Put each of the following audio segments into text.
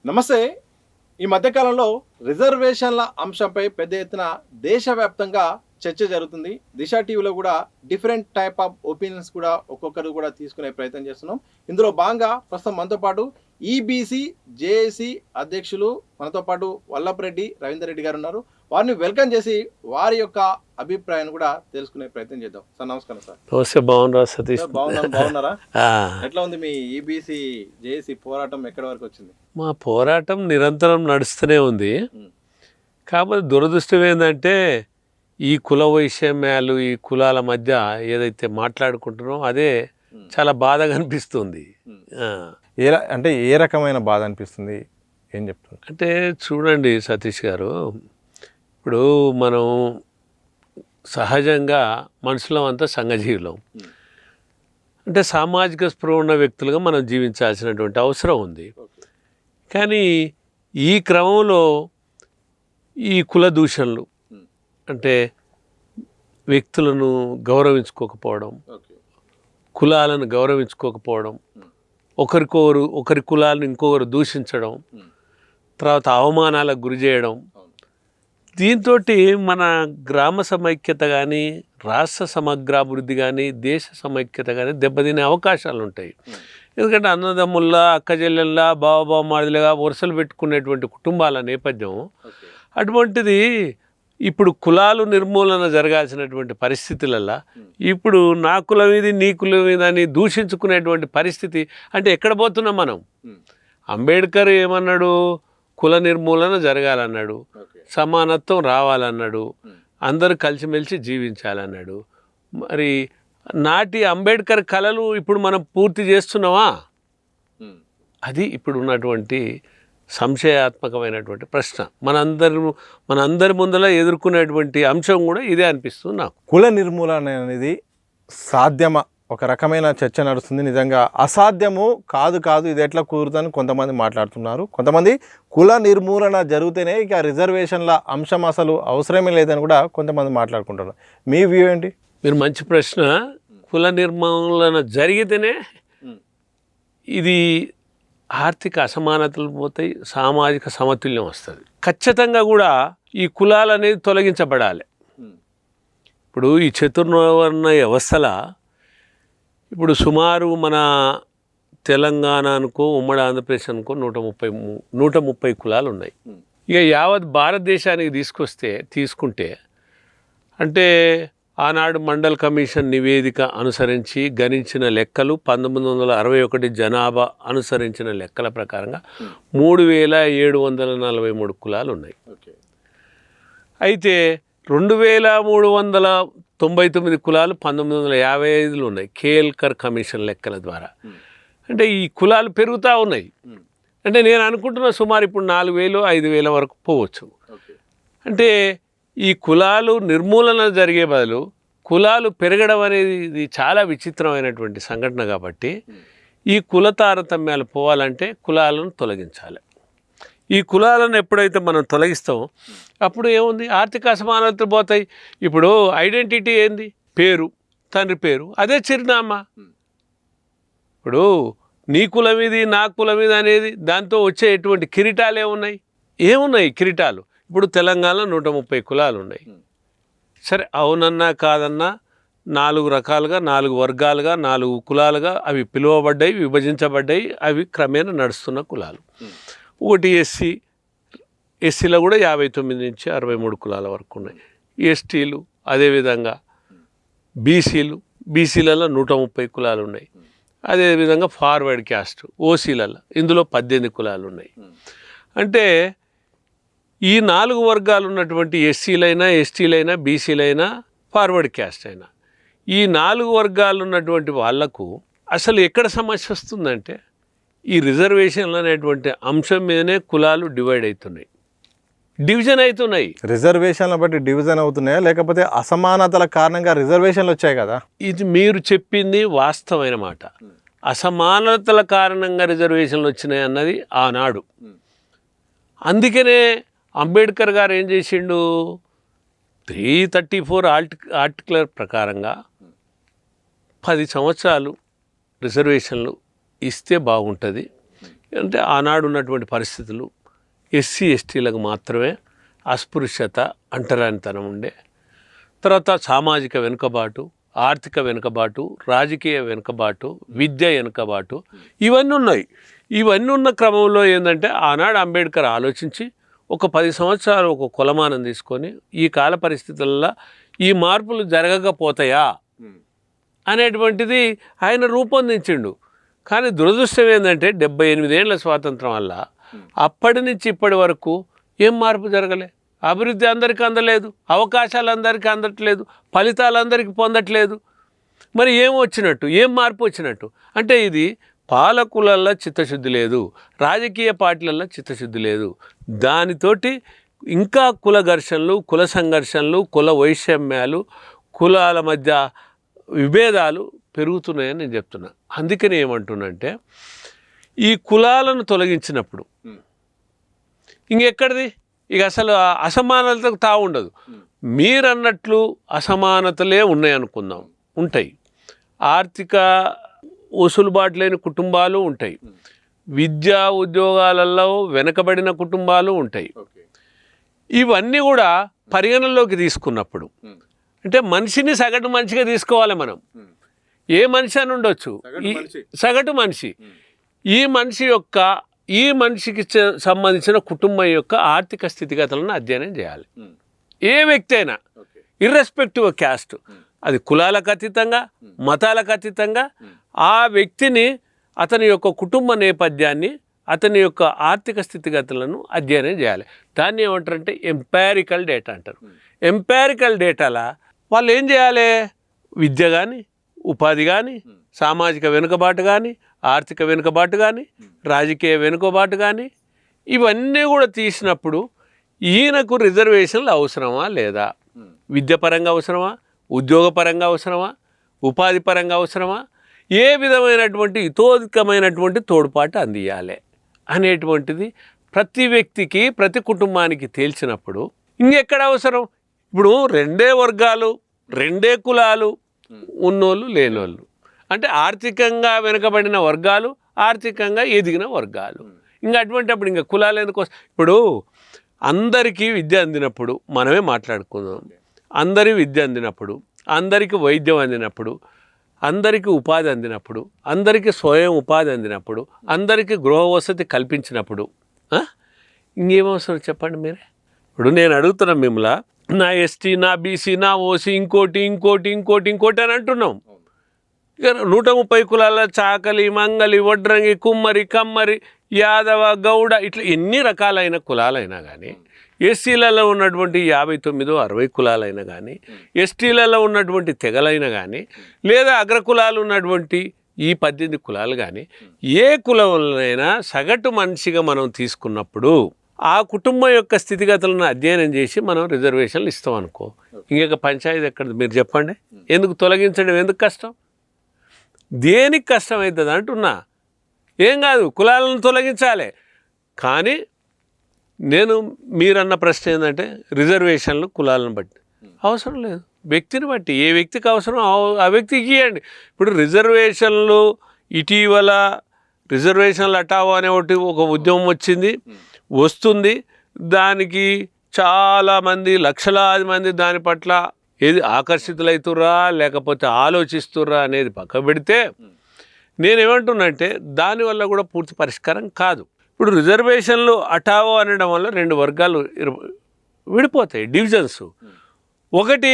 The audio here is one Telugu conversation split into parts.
నమస్తే. ఈ మధ్యకాలంలో రిజర్వేషన్ల అంశంపై పెద్ద ఎత్తున దేశవ్యాప్తంగా చర్చ జరుగుతుంది. దిశ టీవీలో కూడా డిఫరెంట్ టైప్ ఆఫ్ ఒపీనియన్స్ కూడా ఒక్కొక్కరు కూడా తీసుకునే ప్రయత్నం చేస్తున్నాం. ఇందులో భాగంగా ప్రస్తుతం మనతో పాటు ఈబీసీ జేఏసీ అధ్యక్షులు మనతో పాటు వల్లభరెడ్డి రవీందర్ రెడ్డి గారు ఉన్నారు. వారిని వెల్కమ్ చేసి వారి యొక్క అభిప్రాయాన్ని కూడా తెలుసుకునే ప్రయత్నం చేద్దాం. సార్ నమస్కారం. సార్ నమస్తే. బాగున్నారా సతీష్? బాగున్నారా? ఎట్లా ఉంది మీ ఈబీసీ జేఏసీ పోరాటం? ఎక్కడి వరకు వచ్చింది? మా పోరాటం నిరంతరం నడుస్తూనే ఉంది. కాకపోతే దురదృష్టం ఏంటంటే ఈ కుల వైషమ్యాలు, ఈ కులాల మధ్య ఏదైతే మాట్లాడుకుంటున్నామో అదే చాలా బాధగా అనిపిస్తుంది. అంటే ఏ రకమైన బాధ అనిపిస్తుంది, ఏం చెప్తుంది? అంటే చూడండి సతీష్ గారు, ఇప్పుడు మనం సహజంగా మనుషులం అంతా సంఘజీవులం. అంటే సామాజిక స్పృహ ఉన్న వ్యక్తులుగా మనం జీవించాల్సినటువంటి అవసరం ఉంది. కానీ ఈ క్రమంలో ఈ కుల దూషణలు, అంటే వ్యక్తులను గౌరవించుకోకపోవడం, కులాలను గౌరవించుకోకపోవడం, ఒకరి కులాలను ఇంకొకరు దూషించడం, తర్వాత అవమానాలకు గురి చేయడం, దీంతో మన గ్రామ సమైక్యత కానీ, రాష్ట్ర సమగ్రాభివృద్ధి కానీ, దేశ సమైక్యత కానీ దెబ్బతినే అవకాశాలు ఉంటాయి. ఎందుకంటే అన్నదమ్ముల్లా, అక్కచెల్లెల్లా, బావబావమారులుగా వరుసలు పెట్టుకునేటువంటి కుటుంబాల నేపథ్యం అటువంటిది. ఇప్పుడు కులాలు నిర్మూలన జరగాల్సినటువంటి పరిస్థితులల్లో ఇప్పుడు నా కులం ఇది, నీ కులం ఇది అని దూషించుకునేటువంటి పరిస్థితి అంటే ఎక్కడ పోతున్నాం మనం? అంబేద్కర్ ఏమన్నాడు? కుల నిర్మూలన జరగాలన్నాడు, సమానత్వం రావాలన్నాడు, అందరూ కలిసిమెలిసి జీవించాలన్నాడు. మరి నాటి అంబేద్కర్ కళలు ఇప్పుడు మనం పూర్తి చేస్తున్నావా? అది ఇప్పుడు ఉన్నటువంటి సంశయాత్మకమైనటువంటి ప్రశ్న. మనందరి ముందర ఎదుర్కొనేటువంటి అంశం కూడా ఇదే అనిపిస్తుంది నాకు. కుల నిర్మూలన అనేది సాధ్యమా? ఒక రకమైన చర్చ నడుస్తుంది. నిజంగా అసాధ్యము కాదు ఇది ఎట్లా కుదురుతుందని కొంతమంది మాట్లాడుతున్నారు. కొంతమంది కుల నిర్మూలన జరిగితేనే ఇక రిజర్వేషన్ల అంశం అసలు అవసరమే లేదని కూడా కొంతమంది మాట్లాడుకుంటారు. మీ వ్యూ ఏంటి? మీరు మంచి ప్రశ్న. కుల నిర్మూలన జరిగితేనే ఇది ఆర్థిక అసమానతలు పోతాయి, సామాజిక సమతుల్యం వస్తుంది. ఖచ్చితంగా కూడా ఈ కులాలు అనేది తొలగించబడాలి. ఇప్పుడు ఈ చతుర్వర్ణ వ్యవస్థల ఇప్పుడు సుమారు మన తెలంగాణ అనుకో, ఉమ్మడి ఆంధ్రప్రదేశ్ అనుకో 130 కులాలు ఉన్నాయి. ఇక యావత్ భారతదేశానికి తీసుకుంటే అంటే ఆనాడు మండల్ కమిషన్ నివేదిక అనుసరించి గణించిన లెక్కలు 1961 జనాభా అనుసరించిన లెక్కల ప్రకారంగా 3743 కులాలు ఉన్నాయి. అయితే 2399 కులాలు 1955లో ఉన్నాయి కేల్కర్ కమిషన్ లెక్కల ద్వారా. అంటే ఈ కులాలు పెరుగుతూ ఉన్నాయి. అంటే నేను అనుకుంటున్నా సుమారు ఇప్పుడు 4000-5000 వరకు పోవచ్చు. అంటే ఈ కులాలు నిర్మూలన జరిగే బదులు కులాలు పెరగడం అనేది ఇది చాలా విచిత్రమైనటువంటి సంఘటన. కాబట్టి ఈ కుల తారతమ్యాలు పోవాలంటే కులాలను తొలగించాలి. ఈ కులాలను ఎప్పుడైతే మనం తొలగిస్తామో అప్పుడు ఏముంది? ఆర్థిక అసమానతలు పోతాయి. ఇప్పుడు ఐడెంటిటీ ఏంది? పేరు, తండ్రి పేరు, అదే చిరునామా. ఇప్పుడు నీ కులం ఇది, నా కులం ఇది అనేది దాంతో వచ్చే ఎటువంటి కిరీటాలు ఏమున్నాయి కిరీటాలు? ఇప్పుడు తెలంగాణలో 130 కులాలు ఉన్నాయి. సరే, అవునన్నా కాదన్నా 4 రకాలుగా, 4 వర్గాలుగా, 4 కులాలుగా అవి పిలువబడ్డాయి, విభజించబడ్డాయి. అవి క్రమేణా నడుస్తున్న కులాలు. ఒకటి ఎస్సీలో కూడా 59 నుంచి 63 కులాల వరకు ఉన్నాయి. ఎస్టీలు అదేవిధంగా బీసీలలో 130 కులాలు ఉన్నాయి. అదేవిధంగా ఫార్వర్డ్ క్యాస్ట్ ఓసీలలో ఇందులో 18 కులాలు ఉన్నాయి. అంటే ఈ 4 వర్గాలు ఉన్నటువంటి ఎస్సీలైనా, ఎస్టీలైనా, బీసీలైనా, ఫార్వర్డ్ క్యాస్ట్ అయినా ఈ 4 వర్గాలు ఉన్నటువంటి వాళ్లకు అసలు ఎక్కడ సమస్య వస్తుందంటే ఈ రిజర్వేషన్లు అనేటువంటి అంశం మీదనే కులాలు డివిజన్ అవుతున్నాయి. రిజర్వేషన్ల బట్టి డివిజన్ అవుతున్నాయా, లేకపోతే అసమానతల కారణంగా రిజర్వేషన్లు వచ్చాయి కదా? ఇది మీరు చెప్పింది వాస్తవమైన మాట. అసమానతల కారణంగా రిజర్వేషన్లు వచ్చినాయి అన్నది ఆనాడు. అందుకనే అంబేద్కర్ గారు ఏం చేసిండు? 334 ఆర్టికల్ ప్రకారంగా 10 సంవత్సరాలు రిజర్వేషన్లు ఇస్తే బాగుంటుంది, అంటే ఆనాడు ఉన్నటువంటి పరిస్థితులు ఎస్సీ ఎస్టీలకు మాత్రమే అస్పృశ్యత అంటరానితనం ఉండే. తర్వాత సామాజిక వెనుకబాటు, ఆర్థిక వెనుకబాటు, రాజకీయ వెనుకబాటు, విద్య వెనుకబాటు ఇవన్నీ ఉన్నాయి. ఇవన్నీ ఉన్న క్రమంలో ఏంటంటే ఆనాడు అంబేద్కర్ ఆలోచించి ఒక 10 సంవత్సరాలు ఒక కొలమానం తీసుకొని ఈ కాల పరిస్థితుల్లో ఈ మార్పులు జరగకపోతాయా అనేటువంటిది ఆయన రూపొందించిండు. కానీ దురదృష్టం ఏంటంటే 78 ఏళ్ల స్వాతంత్రం వల్ల అప్పటి నుంచి ఇప్పటి వరకు ఏం మార్పు జరగలే. అభివృద్ధి అందరికీ అందలేదు, అవకాశాలు అందరికీ అందట్లేదు, ఫలితాలు అందరికీ పొందట్లేదు. మరి ఏం వచ్చినట్టు, ఏం మార్పు వచ్చినట్టు అంటే ఇది పాలకులల్లో చిత్తశుద్ధి లేదు, రాజకీయ పార్టీలల్లో చిత్తశుద్ధి లేదు. దానితోటి ఇంకా కుల ఘర్షణలు, కుల సంఘర్షణలు, కుల వైషమ్యాలు, కులాల మధ్య విభేదాలు పెరుగుతున్నాయని నేను చెప్తున్నా. అందుకని ఏమంటున్నంటే ఈ కులాలను తొలగించినప్పుడు ఇంకెక్కడిది ఇక అసలు అసమానతకు తావు ఉండదు. మీరన్నట్లు అసమానతలే ఉన్నాయనుకుందాం, ఉంటాయి. ఆర్థిక వసూలుబాటు లేని కుటుంబాలు ఉంటాయి, విద్యా ఉద్యోగాలలో వెనకబడిన కుటుంబాలు ఉంటాయి. ఇవన్నీ కూడా పరిగణనలోకి తీసుకున్నప్పుడు అంటే మనిషిని సగటు మనిషిగా తీసుకోవాలి మనం. ఏ మనిషి అని ఉండొచ్చు, సగటు మనిషి. ఈ మనిషికి సంబంధించిన కుటుంబం యొక్క ఆర్థిక స్థితిగతులను అధ్యయనం చేయాలి. ఏ వ్యక్తి అయినా ఇర్రెస్పెక్టివ్ ఆఫ్ క్యాస్ట్, అది కులాలకు అతీతంగా, మతాలకు అతీతంగా ఆ వ్యక్తిని, అతని యొక్క కుటుంబ నేపథ్యాన్ని, అతని యొక్క ఆర్థిక స్థితిగతులను అధ్యయనం చేయాలి. దాన్ని ఏమంటారంటే ఎంపారికల్ డేటా అంటారు. ఎంపారికల్ డేటాలా వాళ్ళు ఏం చేయాలి? విద్య కానీ, ఉపాధి కానీ, సామాజిక వెనుకబాటు కానీ, ఆర్థిక వెనుకబాటు కానీ, రాజకీయ వెనుకబాటు కానీ ఇవన్నీ కూడా తీసినప్పుడు ఈయనకు రిజర్వేషన్లు అవసరమా లేదా, విద్యపరంగా అవసరమా, ఉద్యోగపరంగా అవసరమా, ఉపాధి పరంగా అవసరమా, ఏ విధమైనటువంటి ఇతోధికమైనటువంటి తోడ్పాటు అందియాలి అనేటువంటిది ప్రతి వ్యక్తికి, ప్రతి కుటుంబానికి తేల్చినప్పుడు ఇంకెక్కడ అవసరం? ఇప్పుడు 2 వర్గాలు, 2 కులాలు, ఉన్నోళ్ళు లేనోళ్ళు, అంటే ఆర్థికంగా వెనుకబడిన వర్గాలు, ఆర్థికంగా ఎదిగిన వర్గాలు. ఇంకా అటువంటిప్పుడు ఇంకా కులాలు ఎందుకు? ఇప్పుడు అందరికీ విద్య అందినప్పుడు మనమే మాట్లాడుకుందాం. అందరి విద్య అందినప్పుడు, అందరికీ వైద్యం అందినప్పుడు, అందరికీ ఉపాధి అందినప్పుడు, అందరికీ స్వయం ఉపాధి అందినప్పుడు, అందరికీ గృహ వసతి కల్పించినప్పుడు ఇంకేమవసరం చెప్పండి మీరే. ఇప్పుడు నేను అడుగుతున్నా మిమ్మల్ని, నా ఎస్టీ, నా బీసీ, నా ఓసీ, ఇంకోటి ఇంకోటి ఇంకోటి ఇంకోటి అని అంటున్నాం. ఇక 130 కులాల చాకలి, మంగలి, వడ్రంగి, కుమ్మరి, కమ్మరి, యాదవ, గౌడ ఇట్లా ఎన్ని రకాలైన కులాలైనా కానీ, ఎస్సీలలో ఉన్నటువంటి 59, 60 కులాలైనా కానీ, ఎస్టీలలో ఉన్నటువంటి తెగలైనా కానీ, లేదా అగ్రకులాలు ఉన్నటువంటి ఈ 18 కులాలు కానీ, ఏ కులంలోనైనా సగటు మనిషిగా మనం తీసుకున్నప్పుడు ఆ కుటుంబం యొక్క స్థితిగతులను అధ్యయనం చేసి మనం రిజర్వేషన్లు ఇస్తాం అనుకో, ఇంకొక పంచాయతీ ఎక్కడ మీరు చెప్పండి? ఎందుకు తొలగించడం ఎందుకు కష్టం? దేనికి కష్టం అవుతుంది అంటున్నా. ఏం కాదు, కులాలను తొలగించాలి. కానీ మీరన్న ప్రశ్న ఏంటంటే రిజర్వేషన్లు కులాలను బట్టి అవసరం లేదు, వ్యక్తిని బట్టి. ఏ వ్యక్తికి అవసరం ఆ వ్యక్తికి ఇవ్వండి. ఇప్పుడు రిజర్వేషన్లు ఇటీవల రిజర్వేషన్లు హటావో అనే ఒక ఉద్యమం వస్తుంది. దానికి చాలామంది, లక్షలాది మంది దాని పట్ల ఏది ఆకర్షితులవుతుర్రా లేకపోతే ఆలోచిస్తుర్రా అనేది పక్క పెడితే, నేనేమంటున్నంటే దానివల్ల కూడా పూర్తి పరిష్కారం కాదు. ఇప్పుడు రిజర్వేషన్లు హటావో అనడం వల్ల 2 వర్గాలు విడిపోతాయి, డివిజన్స్. ఒకటి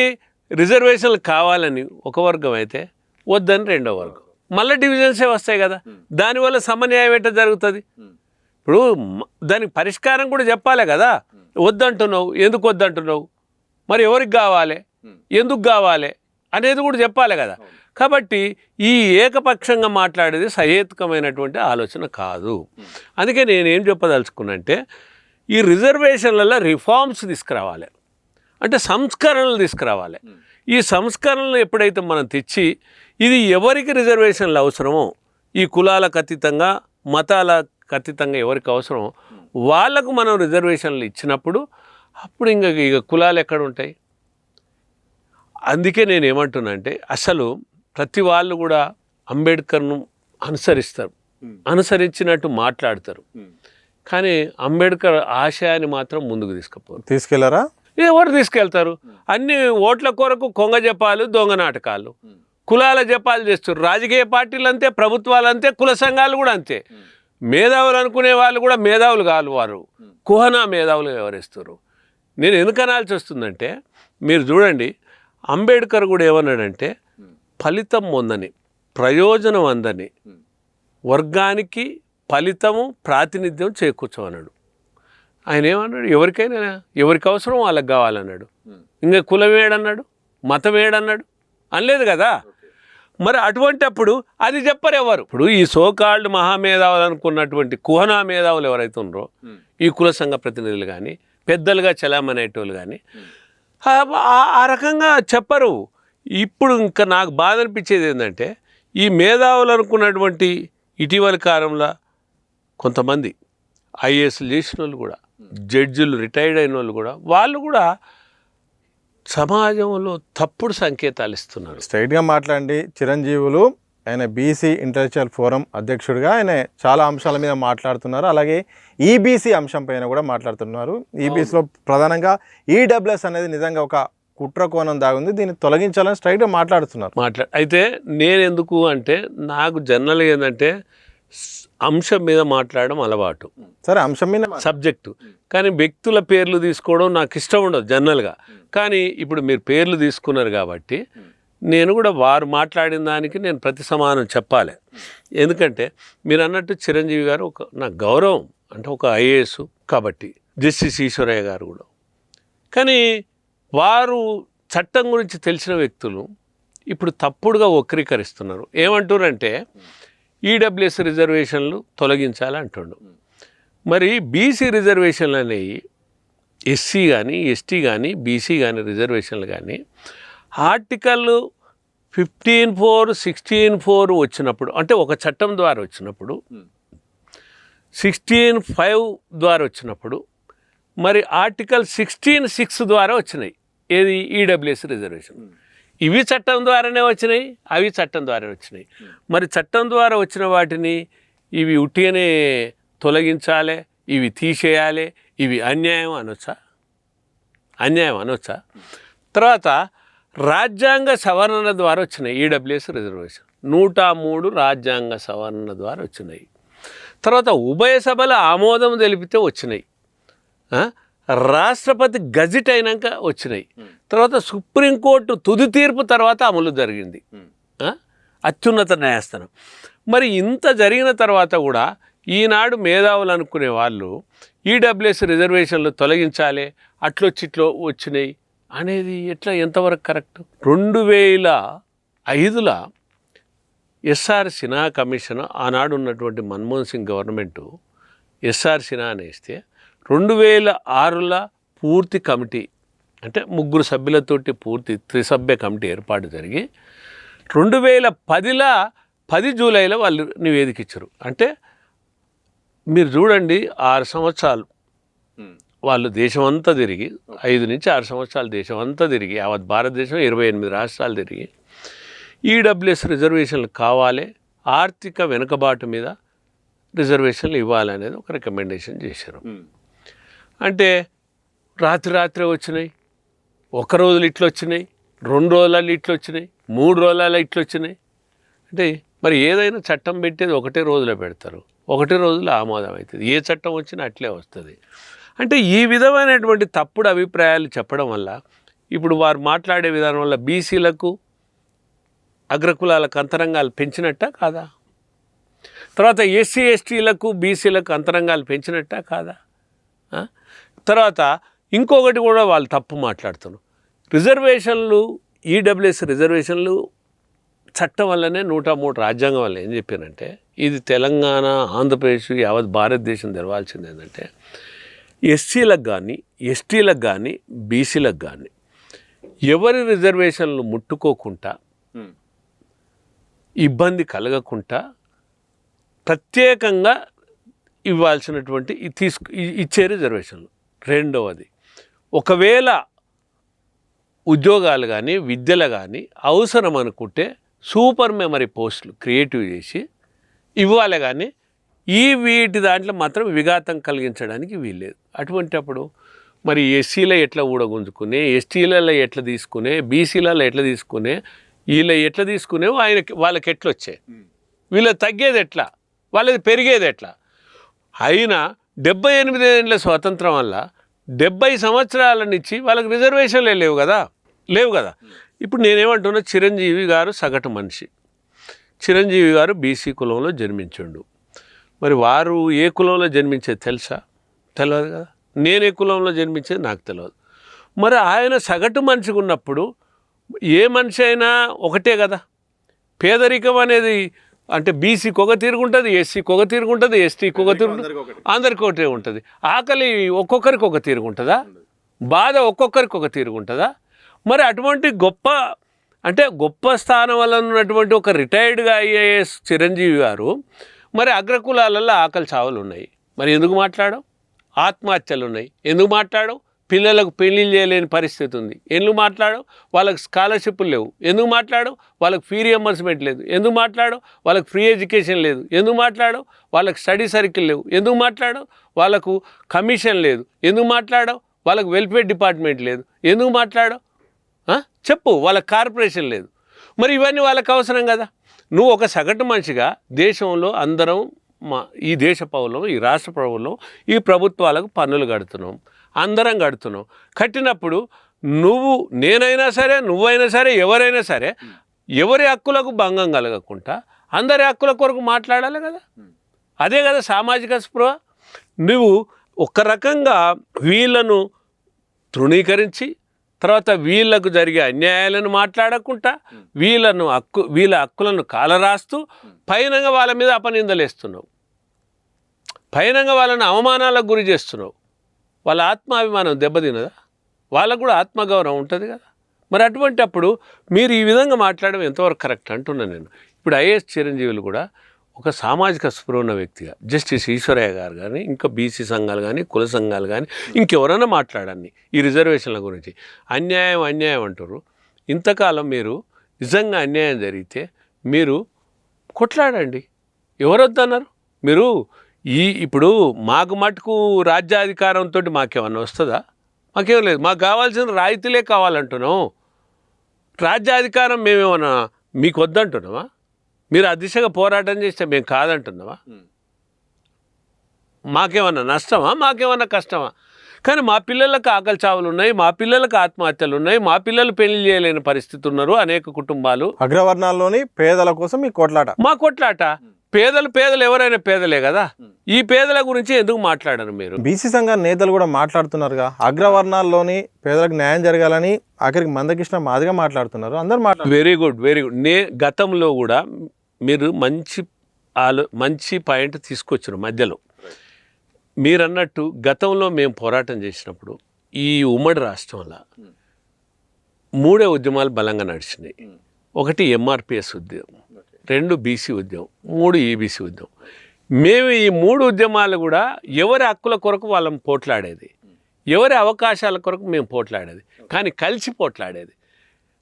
రిజర్వేషన్లు కావాలని ఒక వర్గం అయితే వద్దని 2వ వర్గం, మళ్ళీ డివిజన్సే వస్తాయి కదా. దానివల్ల సమన్యాయం ఎట్లా జరుగుతుంది? ఇప్పుడు దానికి పరిష్కారం కూడా చెప్పాలి కదా. వద్దంటున్నావు, ఎందుకు వద్దంటున్నావు, మరి ఎవరికి కావాలి, ఎందుకు కావాలి అనేది కూడా చెప్పాలి కదా. కాబట్టి ఈ ఏకపక్షంగా మాట్లాడేది సహేతుకమైనటువంటి ఆలోచన కాదు. అందుకే నేనేం చెప్పదలుచుకున్నంటే ఈ రిజర్వేషన్లలో రిఫార్మ్స్ తీసుకురావాలి, అంటే సంస్కరణలు తీసుకురావాలి. ఈ సంస్కరణలు ఎప్పుడైతే మనం తెచ్చి ఇది ఎవరికి రిజర్వేషన్లు అవసరమో, ఈ కులాలకు అతీతంగా, మతాలకు అతీతంగా ఎవరికి అవసరమో వాళ్ళకు మనం రిజర్వేషన్లు ఇచ్చినప్పుడు అప్పుడు ఇక కులాలు ఎక్కడ ఉంటాయి? అందుకే నేనేమంటున్నా అంటే అసలు ప్రతి వాళ్ళు కూడా అంబేద్కర్ను అనుసరిస్తారు. అనుసరించినట్టు మాట్లాడతారు, కానీ అంబేద్కర్ ఆశయాన్ని మాత్రం ముందుకు తీసుకెళ్లారా? ఎవరు తీసుకెళ్తారు? అన్ని ఓట్ల కొరకు కొంగ జపాలు, దొంగ నాటకాలు, కులాల జపాలు చేస్తారు. రాజకీయ పార్టీలు అంతే, ప్రభుత్వాలు అంతే, కుల సంఘాలు కూడా అంతే. మేధావులు అనుకునే వాళ్ళు కూడా మేధావులు కాదు, వారు కుహనా మేధావులు వ్యవహరిస్తారు. నేను ఎందుకు అనాల్సి వస్తుందంటే, మీరు చూడండి, అంబేద్కర్ కూడా ఏమన్నాడంటే, ఫలితం పొందని, ప్రయోజనం అందని వర్గానికి ఫలితము ప్రాతినిధ్యం చేకూర్చమన్నాడు. ఆయన ఏమన్నాడు? ఎవరికైనా ఎవరికి అవసరం వాళ్ళకి కావాలన్నాడు. ఇంకా కులం ఏడన్నాడు, మతం ఏడన్నాడు అనలేదు కదా. మరి అటువంటప్పుడు అది చెప్పరు ఎవరు. ఇప్పుడు ఈ సోకాల్డ్ మహామేధావులు అనుకున్నటువంటి కుహనా మేధావులు ఎవరైతే ఉన్నారో, ఈ కుల సంఘ ప్రతినిధులు కానీ, పెద్దలుగా చలామనేటోళ్ళు కానీ ఆ రకంగా చెప్పరు. ఇప్పుడు ఇంకా నాకు బాధ అనిపించేది ఏంటంటే, ఈ మేధావులు అనుకున్నటువంటి ఇటీవల కాలంలో కొంతమంది ఐఏఎస్లు చేసిన వాళ్ళు కూడా, జడ్జిలు రిటైర్డ్ అయిన వాళ్ళు కూడా, వాళ్ళు కూడా సమాజంలో తప్పుడు సంకేతాలు ఇస్తున్నారు. స్ట్రైట్గా మాట్లాడండి. చిరంజీవులు ఆయన బీసీ ఇంటలెక్చువల్ ఫోరం అధ్యక్షుడిగా ఆయన చాలా అంశాల మీద మాట్లాడుతున్నారు. అలాగే ఈబీసీ అంశం పైన కూడా మాట్లాడుతున్నారు. ఈబీసీలో ప్రధానంగా ఈడబ్ల్యూఎస్ అనేది నిజంగా ఒక కుట్ర కోణం దాగుంది, దీన్ని తొలగించాలని స్ట్రైట్గా మాట్లాడుతున్నారు. అయితే నేను ఎందుకు అంటే, నాకు జనరల్గా ఏంటంటే అంశం మీద మాట్లాడడం అలవాటు. సరే, అంశం మీద సబ్జెక్టు, కానీ వ్యక్తుల పేర్లు తీసుకోవడం నాకు ఇష్టం ఉండదు జనరల్గా. కానీ ఇప్పుడు మీరు పేర్లు తీసుకున్నారు కాబట్టి నేను కూడా వారు మాట్లాడిన దానికి నేను ప్రతి సమానం చెప్పాలి. ఎందుకంటే మీరు అన్నట్టు చిరంజీవి గారు నాకు గౌరవం, అంటే ఒక ఐఏఎస్ కాబట్టి, జస్టిస్ ఈశ్వరయ్య గారు కూడా. కానీ వారు చట్టం గురించి తెలిసిన వ్యక్తులు ఇప్పుడు తప్పుడుగా వక్రీకరిస్తున్నారు. ఏమంటున్నారంటే ఈడబ్ల్యూఎస్ రిజర్వేషన్లు తొలగించాలి అంటుండు. మరి బీసీ రిజర్వేషన్లు అనేవి ఎస్సీ కానీ, ఎస్టీ కానీ, బీసీ కానీ రిజర్వేషన్లు కానీ ఆర్టికల్ 15(4), 16(4) వచ్చినప్పుడు, అంటే ఒక చట్టం ద్వారా వచ్చినప్పుడు, 16(5) ద్వారా వచ్చినప్పుడు, మరి ఆర్టికల్ 16(6) ద్వారా వచ్చినాయి. ఏది? EWS reservation. ఇవి చట్టం ద్వారానే వచ్చినాయి, అవి చట్టం ద్వారా వచ్చినాయి. మరి చట్టం ద్వారా వచ్చిన వాటిని ఇవి ఉట్టిగానే తొలగించాలి, ఇవి తీసేయాలి, ఇవి అన్యాయం అనొచ్చా? అన్యాయం అనొచ్చా? తర్వాత రాజ్యాంగ సవరణ ద్వారా వచ్చినాయి ఈడబ్ల్యూఎస్ రిజర్వేషన్. 103 రాజ్యాంగ సవరణ ద్వారా వచ్చినాయి. తర్వాత ఉభయ సభల ఆమోదం తెలిపితే వచ్చినాయి. రాష్ట్రపతి గజెట్ అయినాక వచ్చినాయి. తర్వాత సుప్రీంకోర్టు తుది తీర్పు తర్వాత అమలు జరిగింది, అత్యున్నత న్యాయస్థానం. మరి ఇంత జరిగిన తర్వాత కూడా ఈనాడు మేధావులు అనుకునే వాళ్ళు ఈడబ్ల్యూఎస్ రిజర్వేషన్లు తొలగించాలి, అట్లొచ్చిట్లో వచ్చినాయి అనేది ఎట్లా, ఎంతవరకు కరెక్ట్? 2005లో ఎస్ఆర్ సిన్హా కమిషన్, ఆనాడు ఉన్నటువంటి మన్మోహన్ సింగ్ గవర్నమెంటు ఎస్ఆర్ సిన్హా అనేస్తే 2006లో పూర్తి కమిటీ, అంటే 3 సభ్యులతోటి పూర్తి త్రిసభ్య కమిటీ ఏర్పాటు జరిగి 2010లో 10 జూలైలో వాళ్ళు నివేదిక ఇచ్చారు. అంటే మీరు చూడండి, 6 సంవత్సరాలు వాళ్ళు దేశమంతా తిరిగి, 5 నుంచి 6 సంవత్సరాలు దేశమంతా తిరిగి, యావత్ భారతదేశం 28 రాష్ట్రాలు తిరిగి ఈడబ్ల్యూఎస్ రిజర్వేషన్లు కావాలి, ఆర్థిక వెనుకబాటు మీద రిజర్వేషన్లు ఇవ్వాలనేది ఒక రికమెండేషన్ చేశారు. అంటే రాత్రి వచ్చినాయి, ఒక రోజులు ఇట్లా వచ్చినాయి, 2 రోజులలో ఇట్లా వచ్చినాయి, 3 రోజులలో ఇట్లా వచ్చినాయి. అంటే మరి ఏదైనా చట్టం పెట్టేది ఒకటే రోజులో పెడతారు, ఒకటే రోజులో ఆమోదం అవుతుంది. ఏ చట్టం వచ్చినా అట్లే వస్తుంది. అంటే ఈ విధమైనటువంటి తప్పుడు అభిప్రాయాలు చెప్పడం వల్ల ఇప్పుడు వారు మాట్లాడే విధానం వల్ల బీసీలకు, అగ్రకులాలకు అంతరంగాలు పెంచినట్టా కాదా? తర్వాత ఎస్సీ ఎస్టీలకు బీసీలకు అంతరంగాలు పెంచినట్టా కాదా? తర్వాత ఇంకొకటి కూడా వాళ్ళు తప్పు మాట్లాడుతున్నారు. రిజర్వేషన్లు, ఈడబ్ల్యూఎస్ రిజర్వేషన్లు చట్టం వల్లనే 103 రాజ్యాంగం వల్ల ఏం చెప్పానంటే, ఇది తెలంగాణ, ఆంధ్రప్రదేశ్, యావత్ భారతదేశం తెలవాల్సింది ఏంటంటే, ఎస్సీలకు కానీ, ఎస్టీలకు కానీ, బీసీలకు కానీ ఎవరి రిజర్వేషన్లు ముట్టుకోకుండా, ఇబ్బంది కలగకుండా ప్రత్యేకంగా ఇవ్వాల్సినటువంటి ఇచ్చే రిజర్వేషన్లు. రెండవది, ఒకవేళ ఉద్యోగాలు కానీ, విద్యలు కానీ అవసరం అనుకుంటే సూపర్ మెమరీ పోస్టులు క్రియేటివ్ చేసి ఇవ్వాలి కానీ వీటి దాంట్లో మాత్రం విఘాతం కలిగించడానికి వీల్లేదు. అటువంటప్పుడు మరి ఎస్సీలో ఎట్లా ఊడగుంజుకునే, ఎస్టీలలో ఎట్లా తీసుకునే, బీసీలలో ఎట్లా తీసుకునే, వీళ్ళ ఎట్లా తీసుకునే వాళ్ళకి ఎట్లా వచ్చాయి, వీళ్ళ తగ్గేది ఎట్లా, వాళ్ళది పెరిగేది ఎట్లా. అయినా 78 ఏళ్ళ స్వాతంత్రం వల్ల 70 సంవత్సరాల నుంచి వాళ్ళకి రిజర్వేషన్లే లేవు కదా. ఇప్పుడు నేనేమంటున్నా, చిరంజీవి గారు సగటు మనిషి, చిరంజీవి గారు బీసీ కులంలో జన్మించిండు. మరి వారు ఏ కులంలో జన్మించేది తెలుసా? తెలియదు కదా. నేను ఏ కులంలో జన్మించేది నాకు తెలియదు. మరి ఆయన సగటు మనిషిగా ఉన్నప్పుడు ఏ మనిషి అయినా ఒకటే కదా. పేదరికం అనేది అంటే బీసీకి ఒక తీరుగుంటుంది, ఎస్సీకి ఒక తీరుగుంటుంది, ఎస్టీకి ఒక తీరుగుంటుంది, అందరికి ఒకటే ఉంటుంది. ఆకలి ఒక్కొక్కరికి ఒక తీరుగుంటుందా? బాధ ఒక్కొక్కరికి ఒక తీరుగుంటుందా? మరి అటువంటి గొప్ప స్థానం వల్ల ఉన్నటువంటి ఒక రిటైర్డ్గా ఐఏఎస్ చిరంజీవి గారు మరి అగ్రకులాలలో ఆకలి చావులు ఉన్నాయి, మరి ఎందుకు మాట్లాడవు? ఆత్మహత్యలు ఉన్నాయి, ఎందుకు మాట్లాడవు? పిల్లలకు పెళ్లిళ్ళు చేయలేని పరిస్థితి ఉంది, ఎందుకు మాట్లాడవు? వాళ్ళకి స్కాలర్షిప్లు లేవు, ఎందుకు మాట్లాడవు? వాళ్ళకి ఫీ రియంబర్స్మెంట్ లేదు, ఎందుకు మాట్లాడవు? వాళ్ళకి ఫ్రీ ఎడ్యుకేషన్ లేదు, ఎందుకు మాట్లాడవు? వాళ్ళకి స్టడీ సర్కిల్ లేవు, ఎందుకు మాట్లాడవు? వాళ్ళకు కమిషన్ లేదు, ఎందుకు మాట్లాడవు? వాళ్ళకి వెల్ఫేర్ డిపార్ట్మెంట్ లేదు, ఎందుకు మాట్లాడవు? చెప్పు. వాళ్ళకి కార్పొరేషన్ లేదు. మరి ఇవన్నీ వాళ్ళకి అవసరం కదా. నువ్వు ఒక సగటు మనిషిగా దేశంలో అందరం ఈ దేశ పౌరులం, ఈ రాష్ట్ర పౌరులం, ఈ ప్రభుత్వాలకు పన్నులు కడుతున్నాం, అందరం కడుతున్నాం. కట్టినప్పుడు నేనైనా సరే, నువ్వైనా సరే, ఎవరైనా సరే ఎవరి హక్కులకు భంగం కలగకుండా అందరి హక్కుల కొరకు మాట్లాడాలి కదా. అదే కదా సామాజిక స్పృహ. నువ్వు ఒక రకంగా వీళ్ళను తృణీకరించి తర్వాత వీళ్ళకు జరిగే అన్యాయాలను మాట్లాడకుండా వీళ్ళ హక్కులను కాలరాస్తూ పైనంగా వాళ్ళ మీద అపనిందలేస్తున్నావు, పైనంగా వాళ్ళని అవమానాలకు గురి చేస్తున్నావు. వాళ్ళ ఆత్మాభిమానం దెబ్బతినదా? వాళ్ళకు కూడా ఆత్మగౌరవం ఉంటుంది కదా. మరి అటువంటి అప్పుడు మీరు ఈ విధంగా మాట్లాడడం ఎంతవరకు కరెక్ట్ అంటున్నాను నేను. ఇప్పుడు ఐఏఎస్ చిరంజీవులు కూడా ఒక సామాజిక స్పృహ ఉన్న వ్యక్తిగా జస్టిస్ ఈశ్వరయ్య గారు కానీ, ఇంకా బీసీ సంఘాలు కానీ, కుల సంఘాలు కానీ, ఇంకెవరైనా మాట్లాడండి ఈ రిజర్వేషన్ల గురించి. అన్యాయం అంటారు. ఇంతకాలం మీరు నిజంగా అన్యాయం జరిగితే మీరు కొట్లాడండి, ఎవరొద్దన్నారు? మీరు ఇప్పుడు మాకు మటుకు రాజ్యాధికారంతో మాకేమన్నా వస్తుందా? మాకేం లేదు. మాకు కావాల్సిన రాయితీలే కావాలంటున్నాం. రాజ్యాధికారం మేమేమన్నా మీకు వద్దంటున్నామా? మీరు ఆ దిశగా పోరాటం చేస్తే మేము కాదంటున్నావా? మాకేమన్నా నష్టమా? మాకేమన్నా కష్టమా? కానీ మా పిల్లలకు ఆకలి చావులు ఉన్నాయి, మా పిల్లలకు ఆత్మహత్యలు ఉన్నాయి, మా పిల్లలు పెళ్లి చేయలేని పరిస్థితి ఉన్నారు అనేక కుటుంబాలు. అగ్రవర్ణాల్లోని పేదల కోసం మీ కొట్లాట. మా కొట్లాట. పేదలు ఎవరైనా పేదలే కదా. ఈ పేదల గురించి ఎందుకు మాట్లాడరు మీరు? బీసీ సంఘ నేతలు కూడా మాట్లాడుతున్నారుగా, అగ్రవర్ణాల్లోని పేదలకు న్యాయం జరగాలని ఆఖరికి మందకృష్ణ మాదిగా మాట్లాడుతున్నారు. అందరు వెరీ గుడ్. గతంలో కూడా మీరు మంచి పాయింట్ తీసుకొచ్చారు మధ్యలో. మీరు అన్నట్టు గతంలో మేము పోరాటం చేసినప్పుడు ఈ ఉమ్మడి రాష్ట్రంలో 3 ఉద్యమాలు బలంగా నడిచినాయి. 1 ఎంఆర్పిఎస్ ఉద్యమం, 2 బీసీ ఉద్యమం, 3 ఈబీసీ ఉద్యమం. మేము ఈ 3 ఉద్యమాలు కూడా ఎవరి హక్కుల కొరకు వాళ్ళని పోట్లాడేది, ఎవరి అవకాశాల కొరకు మేము పోట్లాడేది, కానీ కలిసి పోట్లాడేది.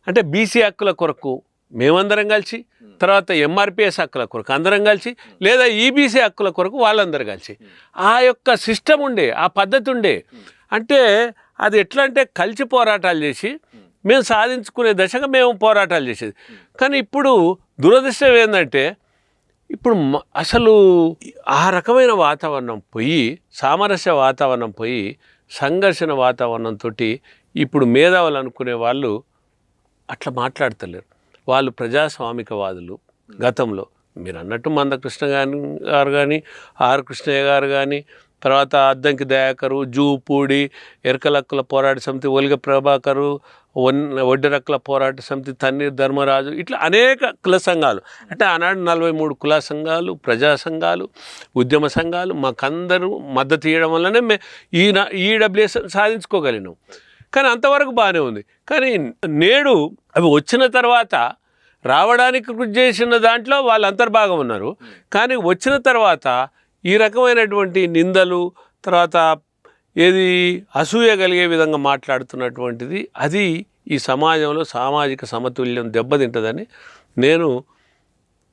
అంటే బీసీ హక్కుల కొరకు మేమందరం కలిసి, తర్వాత ఎంఆర్పిఎస్ హక్కుల కొరకు అందరం కలిసి, లేదా ఈబీసీ హక్కుల కొరకు వాళ్ళందరూ కలిసి. ఆ యొక్క సిస్టమ్ ఉండే, ఆ పద్ధతి ఉండే. అంటే అది ఎట్లా అంటే కలిసి పోరాటాలు చేసి మేము సాధించుకునే దశగా మేము పోరాటాలు చేసేది. కానీ ఇప్పుడు దురదృష్టం ఏంటంటే ఇప్పుడు అసలు ఆ రకమైన వాతావరణం పోయి, సామరస్య వాతావరణం పోయి, సంఘర్షణ వాతావరణంతో ఇప్పుడు మేధావులు అనుకునే వాళ్ళు అట్లా మాట్లాడతలేరు. వాళ్ళు ప్రజాస్వామికవాదులు. గతంలో మీరు అన్నట్టు మందకృష్ణ గారు కానీ, ఆర్ కృష్ణయ్య గారు కానీ, తర్వాత అద్దంకి దయాకరు, జూపూడి, ఎరకలక్కుల పోరాట సమితి, ఒలిగ ప్రభాకరు, ఒడ్డెరక్కల పోరాట సమితి, తన్నీర్ ధర్మరాజు, ఇట్లా అనేక కుల సంఘాలు. అంటే ఆనాడు 43 కుల సంఘాలు, ప్రజా సంఘాలు, ఉద్యమ సంఘాలు మాకందరూ మద్దతు ఇవ్వడం వల్లనే ఈడబ్ల్యూఎస్ సాధించుకోగలిగినాం. కానీ అంతవరకు బాగానే ఉంది. కానీ నేడు అవి వచ్చిన తర్వాత రావడానికి కృషి చేసిన దాంట్లో వాళ్ళు అంతర్భాగం ఉన్నారు. కానీ వచ్చిన తర్వాత ఈ రకమైనటువంటి నిందలు, తర్వాత అసూయ కలిగే విధంగా మాట్లాడుతున్నటువంటిది అది ఈ సమాజంలో సామాజిక సమతుల్యం దెబ్బతింటుందని నేను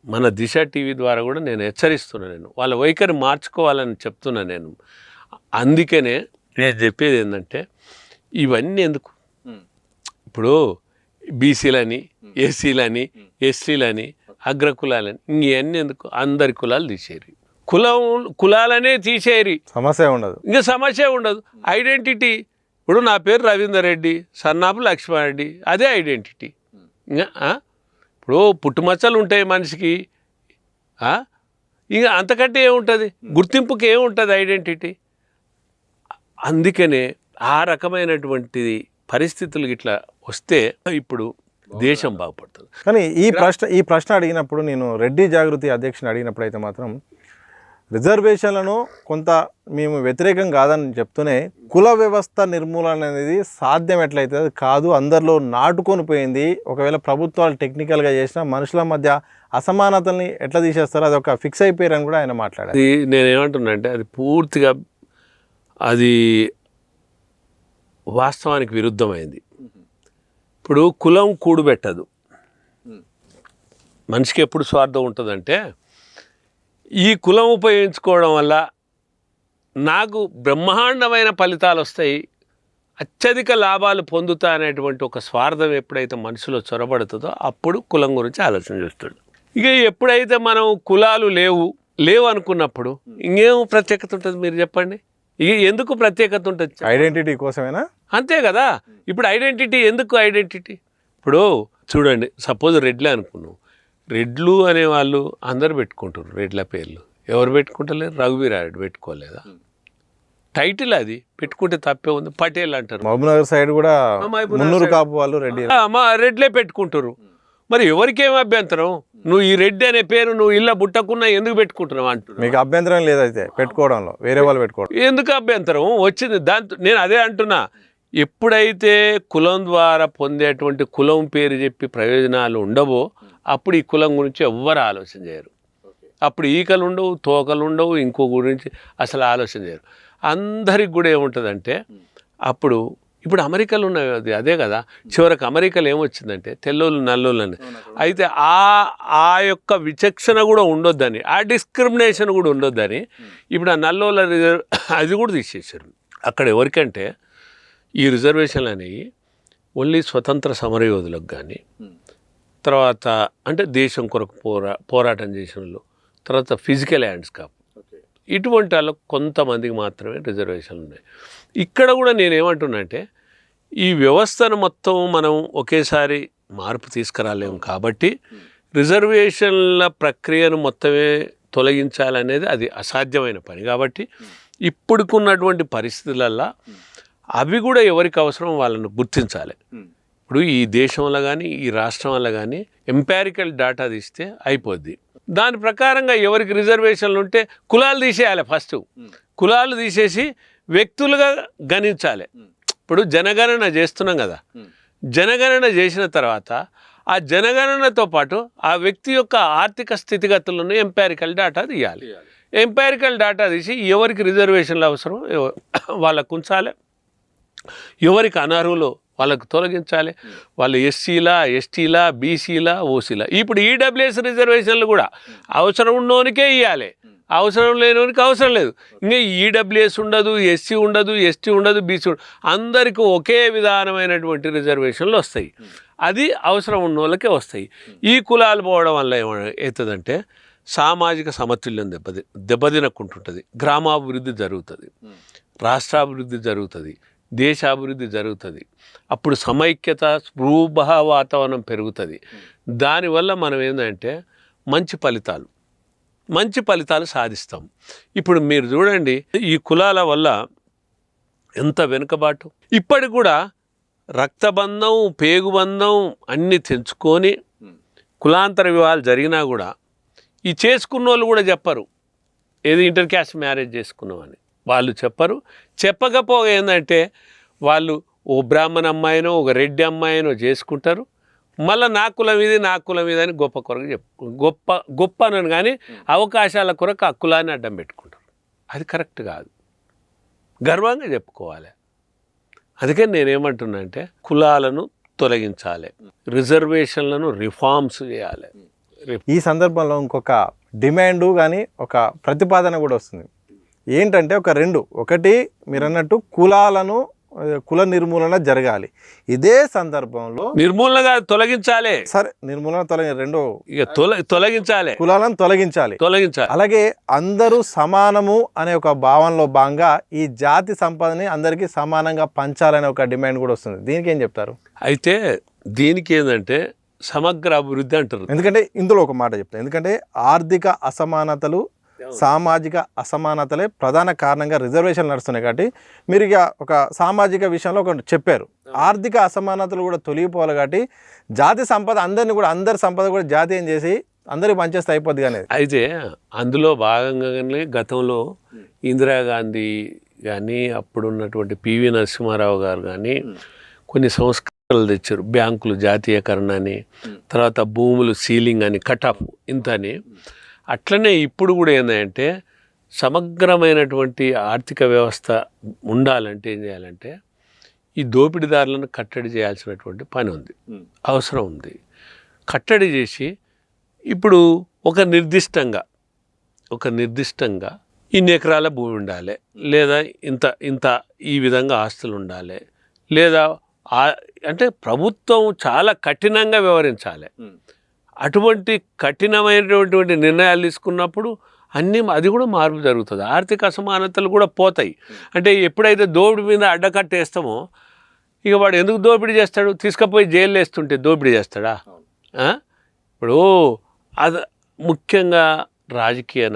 మన దిశ టీవీ ద్వారా కూడా నేను హెచ్చరిస్తున్నాను, నేను వాళ్ళ వైఖరి మార్చుకోవాలని చెప్తున్నా నేను. అందుకనే నేను చెప్పేది ఏంటంటే ఇవన్నీ ఎందుకు, ఇప్పుడు బీసీలని, ఎస్సీలని, ఎస్టీలని, అగ్రకులాలని ఇవన్నీ ఎందుకు, అందరి కులాలు తీసేరి, కులాలనే తీసేరి, సమస్య ఉండదు, ఇంకా సమస్య ఉండదు. ఐడెంటిటీ, ఇప్పుడు నా పేరు రవీందర్ రెడ్డి, సన్నాపు లక్ష్మారెడ్డి, అదే ఐడెంటిటీ. ఇంకా ఇప్పుడు పుట్టుమచ్చలు ఉంటాయి మనిషికి, ఇంకా అంతకంటే ఏముంటుంది, గుర్తింపుకి ఏముంటుంది ఐడెంటిటీ. అందుకనే ఆ రకమైనటువంటిది పరిస్థితులు ఇట్లా వస్తే ఇప్పుడు దేశం బాగుపడుతుంది. కానీ ఈ ప్రశ్న అడిగినప్పుడు, నేను రెడ్డి జాగృతి అధ్యక్షుని అడిగినప్పుడు అయితే మాత్రం రిజర్వేషన్లను కొంత మేము వ్యతిరేకం కాదని చెప్తూనే కుల వ్యవస్థ నిర్మూలన అనేది సాధ్యం ఎట్లయితే అది కాదు, అందరిలో నాటుకొని పోయింది. ఒకవేళ ప్రభుత్వాలు టెక్నికల్గా చేసినా మనుషుల మధ్య అసమానతల్ని ఎట్లా తీసేస్తారో అది ఒక ఫిక్స్ అయిపోయారని కూడా ఆయన మాట్లాడారు. అది నేనేమంటున్నా అంటే అది పూర్తిగా అది వాస్తవానికి విరుద్ధమైంది. ఇప్పుడు కులం కూడుబెట్టదు. మనిషికి ఎప్పుడు స్వార్థం ఉంటుందంటే, ఈ కులం ఉపయోగించుకోవడం వల్ల నాకు బ్రహ్మాండమైన ఫలితాలు వస్తాయి, అత్యధిక లాభాలు పొందుతా అనేటువంటి ఒక స్వార్థం ఎప్పుడైతే మనసులో చొరబడుతుందో అప్పుడు కులం గురించి ఆలోచన చేస్తాడు. ఇక ఎప్పుడైతే మనం కులాలు లేవు అనుకున్నప్పుడు ఇంకేం ప్రత్యేకత ఉంటుంది మీరు చెప్పండి. ఇక ఎందుకు ప్రత్యేకత ఉంటుంది? ఐడెంటిటీ కోసమేనా? అంతే కదా. ఇప్పుడు ఐడెంటిటీ ఎందుకు? ఐడెంటిటీ ఇప్పుడు చూడండి, సపోజ్ రెడ్లే అనుకున్నాం, రెడ్లు అనేవాళ్ళు అందరు పెట్టుకుంటారు రెడ్ల పేర్లు. ఎవరు పెట్టుకుంటలేరు? రఘువీరారెడ్డి పెట్టుకోలేదా? టైటిల్ అది పెట్టుకుంటే తప్పే ఉంది. పటేల్ అంటారు. మహబూబ్నగర్ సైడ్ కూడా మున్నూరు కాపు వాళ్ళు రెడ్డి, మా రెడ్లే పెట్టుకుంటారు. మరి ఎవరికేం అభ్యంతరం? నువ్వు ఈ రెడ్డి అనే పేరు నువ్వు ఇళ్ళ బుట్టకున్నా ఎందుకు పెట్టుకుంటున్నావు అంటున్నావు. మీకు అభ్యంతరం లేదైతే పెట్టుకోవడంలో, వేరే వాళ్ళు పెట్టుకోవడం ఎందుకు అభ్యంతరం వచ్చింది? దాంతో నేను అదే అంటున్నా, ఎప్పుడైతే కులం ద్వారా పొందేటువంటి కులం పేరు చెప్పి ప్రయోజనాలు ఉండవో అప్పుడు ఈ కులం గురించి ఎవ్వరు ఆలోచన చేయరు. అప్పుడు ఈకలు ఉండవు, తోకలు ఉండవు, ఇంకో గురించి అసలు ఆలోచన చేయరు. అందరికి కూడా ఏముంటుందంటే ఇప్పుడు అమెరికాలో ఉన్నది అదే కదా. చివరికి అమెరికాలో ఏమొచ్చిందంటే తెల్లోళ్ళు నల్లోళ్ళు అని. అయితే ఆ యొక్క విచక్షణ కూడా ఉండొద్దని, ఆ డిస్క్రిమినేషన్ కూడా ఉండొద్దని ఇప్పుడు ఆ నల్లోళ్ళ అది కూడా తీసేసారు. అక్కడ ఎవరికంటే ఈ రిజర్వేషన్లు అనేవి ఓన్లీ స్వతంత్ర సమరయోధులకు కానీ, తర్వాత అంటే దేశం కొరకు పోరాటం చేసిన వాళ్ళు, తర్వాత ఫిజికల్ హ్యాండ్స్కాప్, ఇటువంటి వాళ్ళకు కొంతమందికి మాత్రమే రిజర్వేషన్లు ఉన్నాయి. ఇక్కడ కూడా నేనేమంటున్నా అంటే ఈ వ్యవస్థను మొత్తం మనం ఒకేసారి మార్పు తీసుకురాలేము కాబట్టి రిజర్వేషన్ల ప్రక్రియను మొత్తమే తొలగించాలనేది అది అసాధ్యమైన పని. కాబట్టి ఇప్పుడుకున్నటువంటి పరిస్థితులల్లో అవి కూడా ఎవరికి అవసరం వాళ్ళను గుర్తించాలి. ఇప్పుడు ఈ దేశంలో కానీ ఈ రాష్ట్రం వల్ల కానీ ఎంపారికల్ డేటా తీస్తే అయిపోద్ది. దాని ప్రకారంగా ఎవరికి రిజర్వేషన్లు ఉంటే కులాలు తీసేయాలి. ఫస్ట్ కులాలు తీసేసి వ్యక్తులుగా గణించాలి. ఇప్పుడు జనగణన చేస్తున్నాం కదా, జనగణన చేసిన తర్వాత ఆ జనగణనతో పాటు ఆ వ్యక్తి యొక్క ఆర్థిక స్థితిగతులను ఎంపారికల్ డేటా తీయాలి. ఎంపారికల్ డేటా తీసి ఎవరికి రిజర్వేషన్లు అవసరం వాళ్ళకు ఉంచాలి, ఎవరికి అనర్హులు వాళ్ళకు తొలగించాలి. వాళ్ళు ఎస్సీలా, ఎస్టీలా, బీసీలా, ఓసీలా. ఇప్పుడు ఈడబ్ల్యూఎస్ రిజర్వేషన్లు కూడా అవసరం ఉన్నోనికే ఇవ్వాలి, అవసరం లేనివానికి అవసరం లేదు. ఇంకా ఈడబ్ల్యూఎస్ ఉండదు, ఎస్సీ ఉండదు, ఎస్టీ ఉండదు, బీసీ ఉండదు, అందరికీ ఒకే విధానమైనటువంటి రిజర్వేషన్లు వస్తాయి. అది అవసరం ఉన్న వాళ్ళకే వస్తాయి. ఈ కులాలు పోవడం వల్ల ఏమవుతుందంటే సామాజిక సమతుల్యం దెబ్బతినకుంటుంటుంది, గ్రామాభివృద్ధి జరుగుతుంది, రాష్ట్రాభివృద్ధి జరుగుతుంది, దేశాభివృద్ధి జరుగుతుంది. అప్పుడు సమైక్యత, స్పృహ వాతావరణం పెరుగుతుంది. దానివల్ల మనం ఏంటంటే మంచి ఫలితాలు సాధిస్తాం. ఇప్పుడు మీరు చూడండి, ఈ కులాల వల్ల ఎంత వెనుకబాటు. ఇప్పటికి కూడా రక్తబంధం, పేగుబంధం అన్నీ తెంచుకొని కులాంతర వివాహాలు జరిగినా కూడా ఈ చేసుకున్న వాళ్ళు కూడా చెప్పరు ఏది ఇంటర్ క్యాస్ట్ మ్యారేజ్ చేసుకున్నామని. వాళ్ళు చెప్పరు. చెప్పకపోగా ఏంటంటే వాళ్ళు ఓ బ్రాహ్మణ అమ్మాయినో ఒక రెడ్డి అమ్మాయినో చేసుకుంటారు, మళ్ళీ నా కులం ఇది అని గొప్ప కొరకు గొప్ప అనను కానీ అవకాశాల కొరకు ఆ కులాన్ని అడ్డం పెట్టుకుంటారు. అది కరెక్ట్ కాదు, గర్వంగా చెప్పుకోవాలి. అందుకని నేనేమంటున్నా అంటే కులాలను తొలగించాలి, రిజర్వేషన్లను రిఫార్మ్స్ చేయాలి. ఈ సందర్భంలో ఇంకొక డిమాండు కానీ ఒక ప్రతిపాదన కూడా వస్తుంది. ఏంటంటే ఒకటి మీరు అన్నట్టు కుల నిర్మూలన జరగాలి. ఇదే సందర్భంలో నిర్మూలనగా తొలగించాలి. సరే, నిర్మూలన ఇక తొలగించాలి, కులాలను తొలగించాలి. అలాగే అందరూ సమానము అనే ఒక భావనలో భాగంగా ఈ జాతి సంపదని అందరికీ సమానంగా పంచాలనే ఒక డిమాండ్ కూడా వస్తుంది. దీనికి ఏం చెప్తారు? అయితే దీనికి ఏంటంటే సమగ్ర అభివృద్ధి అంటారు. ఎందుకంటే ఇందులో ఒక మాట చెప్తాను. ఎందుకంటే ఆర్థిక అసమానతలు, సామాజిక అసమానతలే ప్రధాన కారణంగా రిజర్వేషన్లు నడుస్తున్నాయి. కాబట్టి మీరు ఇక ఒక సామాజిక విషయంలో ఒక చెప్పారు, ఆర్థిక అసమానతలు కూడా తొలగిపోవాలి. కాబట్టి జాతి సంపద అందరి సంపద కూడా జాతీయం చేసి అందరికి పనిచేస్తే అయిపోద్ది. కానీ అయితే అందులో భాగంగానే గతంలో ఇందిరాగాంధీ కానీ అప్పుడున్నటువంటి పివి నరసింహారావు గారు కానీ కొన్ని సంస్కరణలు తెచ్చారు. బ్యాంకులు జాతీయకరణ అని, తర్వాత భూములు సీలింగ్ అని, కట్ ఆఫ్ ఇంత అని. అట్లనే ఇప్పుడు కూడా ఏంటంటే సమగ్రమైనటువంటి ఆర్థిక వ్యవస్థ ఉండాలంటే ఏం చేయాలంటే ఈ దోపిడీదారులను కట్టడి చేయాల్సినటువంటి పని ఉంది, అవసరం ఉంది. కట్టడి చేసి ఇప్పుడు ఒక నిర్దిష్టంగా ఇన్ని ఎకరాల భూమి ఉండాలి, లేదా ఇంత ఈ విధంగా ఆస్తులు ఉండాలి, లేదా అంటే ప్రభుత్వం చాలా కఠినంగా వ్యవహరించాలి. అటువంటి కఠినమైనటువంటి నిర్ణయాలు తీసుకున్నప్పుడు అది కూడా మార్పు జరుగుతుంది. ఆర్థిక అసమానతలు కూడా పోతాయి. అంటే ఎప్పుడైతే దోపిడీ మీద అడ్డకట్టేస్తామో ఇక వాడు ఎందుకు దోపిడీ చేస్తాడు? తీసుకుపోయి జైలు వేస్తుంటే దోపిడీ చేస్తాడా? ఇప్పుడు అది ముఖ్యంగా రాజకీయ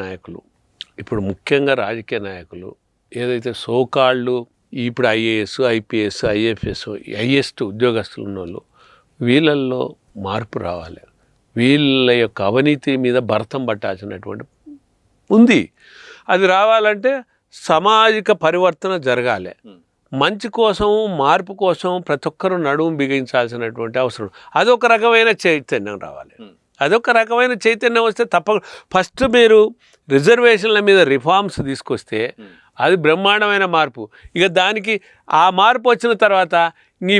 నాయకులు ఏదైతే సోకాళ్ళు ఇప్పుడు ఐఏఎస్, ఐపీఎస్, ఐఎఫ్ఎస్, హైయెస్ట్ ఉద్యోగస్తులు ఉన్నోళ్ళు, వీళ్ళల్లో మార్పు రావాలి. వీళ్ళ యొక్క అవినీతి మీద భరతం పట్టాల్సినటువంటి ఉంది. అది రావాలంటే సామాజిక పరివర్తన జరగాలి. మంచి కోసం, మార్పు కోసం ప్రతి ఒక్కరూ నడుము బిగించాల్సినటువంటి అవసరం. అదొక రకమైన చైతన్యం రావాలి. వస్తే ఫస్ట్ మీరు రిజర్వేషన్ల మీద రిఫార్మ్స్ తీసుకొస్తే అది బ్రహ్మాండమైన మార్పు. ఇక దానికి ఆ మార్పు వచ్చిన తర్వాత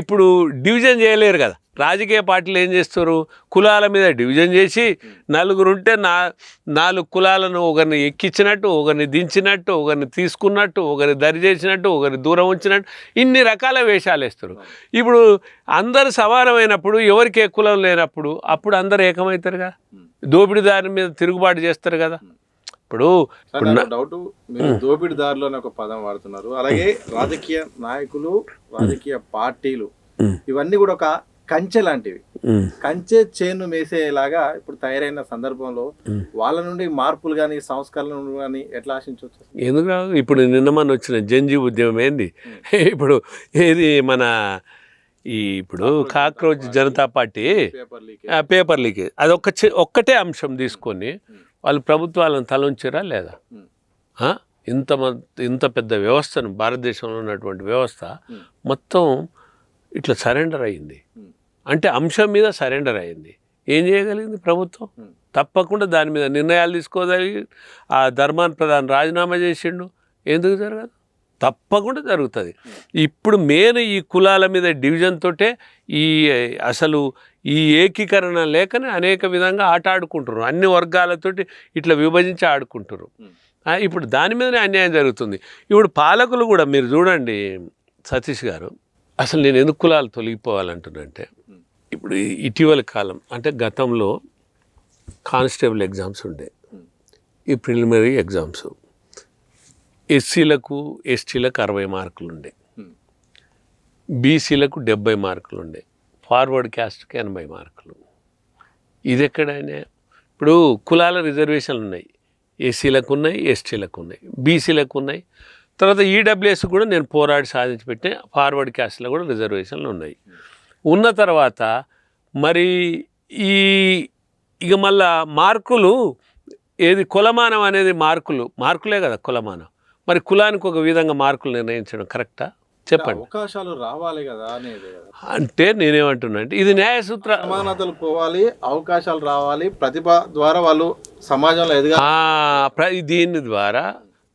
ఇప్పుడు డివిజన్ చేయలేరు కదా. రాజకీయ పార్టీలు ఏం చేస్తారు? కులాల మీద డివిజన్ చేసి నలుగురుంటే 4 కులాలను ఒకరిని ఎక్కించినట్టు, ఒకరిని దించినట్టు, ఒకరిని తీసుకున్నట్టు, ఒకరిని దరి చేసినట్టు, ఒకరిని దూరం ఉంచినట్టు ఇన్ని రకాల వేషాలు వేస్తారు. ఇప్పుడు అందరు సమానమైనప్పుడు, ఎవరికి ఏ కులం లేనప్పుడు అప్పుడు అందరు ఏకమవుతారు కదా, దోపిడీదారి మీద తిరుగుబాటు చేస్తారు కదా. ఇప్పుడు డౌట్, మీరు దోపిడీదారులు అనే ఒక పదం వాడుతున్నారు. అలాగే రాజకీయ నాయకులు, రాజకీయ పార్టీలు ఇవన్నీ కూడా ఒక కంచె లాంటివి. కంచె చేను మేసేలాగా ఇప్పుడు తయారైన సందర్భంలో వాళ్ళ నుండి మార్పులు కానీ, సంస్కరణలు కానీ ఎట్లా ఆశించవచ్చు? ఎందుకు రాదు? ఇప్పుడు నిన్న వచ్చిన జంజీ ఉద్యమం ఏంది? ఇప్పుడు ఏది మన ఇప్పుడు cockroach Janata party paper leakage, అది ఒక్కటే అంశం తీసుకొని వాళ్ళు ప్రభుత్వాలను తలంచారా లేదా? ఇంత పెద్ద వ్యవస్థను, భారతదేశంలో ఉన్నటువంటి వ్యవస్థ మొత్తం ఇట్లా సరెండర్ అయ్యింది అంటే అంశం మీద సరెండర్ అయ్యింది. ఏం చేయగలిగింది ప్రభుత్వం? తప్పకుండా దాని మీద నిర్ణయాలు తీసుకోగలిగి ఆ ధర్మాన్ ప్రధాన్ రాజీనామా చేసిండు. ఎందుకు జరగదు? తప్పకుండా జరుగుతుంది. ఇప్పుడు మెయిన్ ఈ కులాల మీద డివిజన్ తోటే అసలు ఈ ఏకీకరణ లేకనే అనేక విధంగా ఆట ఆడుకుంటున్నారు. అన్ని వర్గాలతోటి ఇట్లా విభజించి ఆడుకుంటారు. ఇప్పుడు దాని మీదనే అన్యాయం జరుగుతుంది. ఇప్పుడు పాలకులు కూడా మీరు చూడండి సతీష్ గారు, అసలు నేను ఎందుకు కులాలు తొలగిపోవాలంటున్నంటే, ఇప్పుడు ఇటీవల కాలం అంటే గతంలో కానిస్టేబుల్ ఎగ్జామ్స్ ఉండే, ఈ ప్రిలిమినరీ ఎగ్జామ్స్ ఎస్సీలకు ఎస్టీలకు 60 మార్కులు ఉండే, బీసీలకు 70 మార్కులు ఉండే, ఫార్వర్డ్ క్యాస్ట్కి 80 మార్కులు. ఇది ఎక్కడైనా ఇప్పుడు కులాల రిజర్వేషన్లు ఉన్నాయి, ఎస్సీలకు ఉన్నాయి, ఎస్టీలకు ఉన్నాయి, బీసీలకు ఉన్నాయి. తర్వాత ఈడబ్ల్యూఎస్ కూడా నేను పోరాడి సాధించి పెట్టే ఫార్వర్డ్ క్యాస్ట్లో కూడా రిజర్వేషన్లు ఉన్నాయి. ఉన్న తర్వాత మరి ఇక మళ్ళా మార్కులు ఏది కులమానం అనేది మార్కులే కదా కులమానం. మరి కులానికి ఒక విధంగా మార్కులు నిర్ణయించడం కరెక్టా? చెప్పండి. అవకాశాలు రావాలి కదా అనేది. అంటే నేనేమంటున్నా అంటే ఇది న్యాయ సూత్ర సమానతలు పోవాలి, అవకాశాలు రావాలి, ప్రతిభ ద్వారా వాళ్ళు సమాజంలో ఎదగాలి. దీని ద్వారా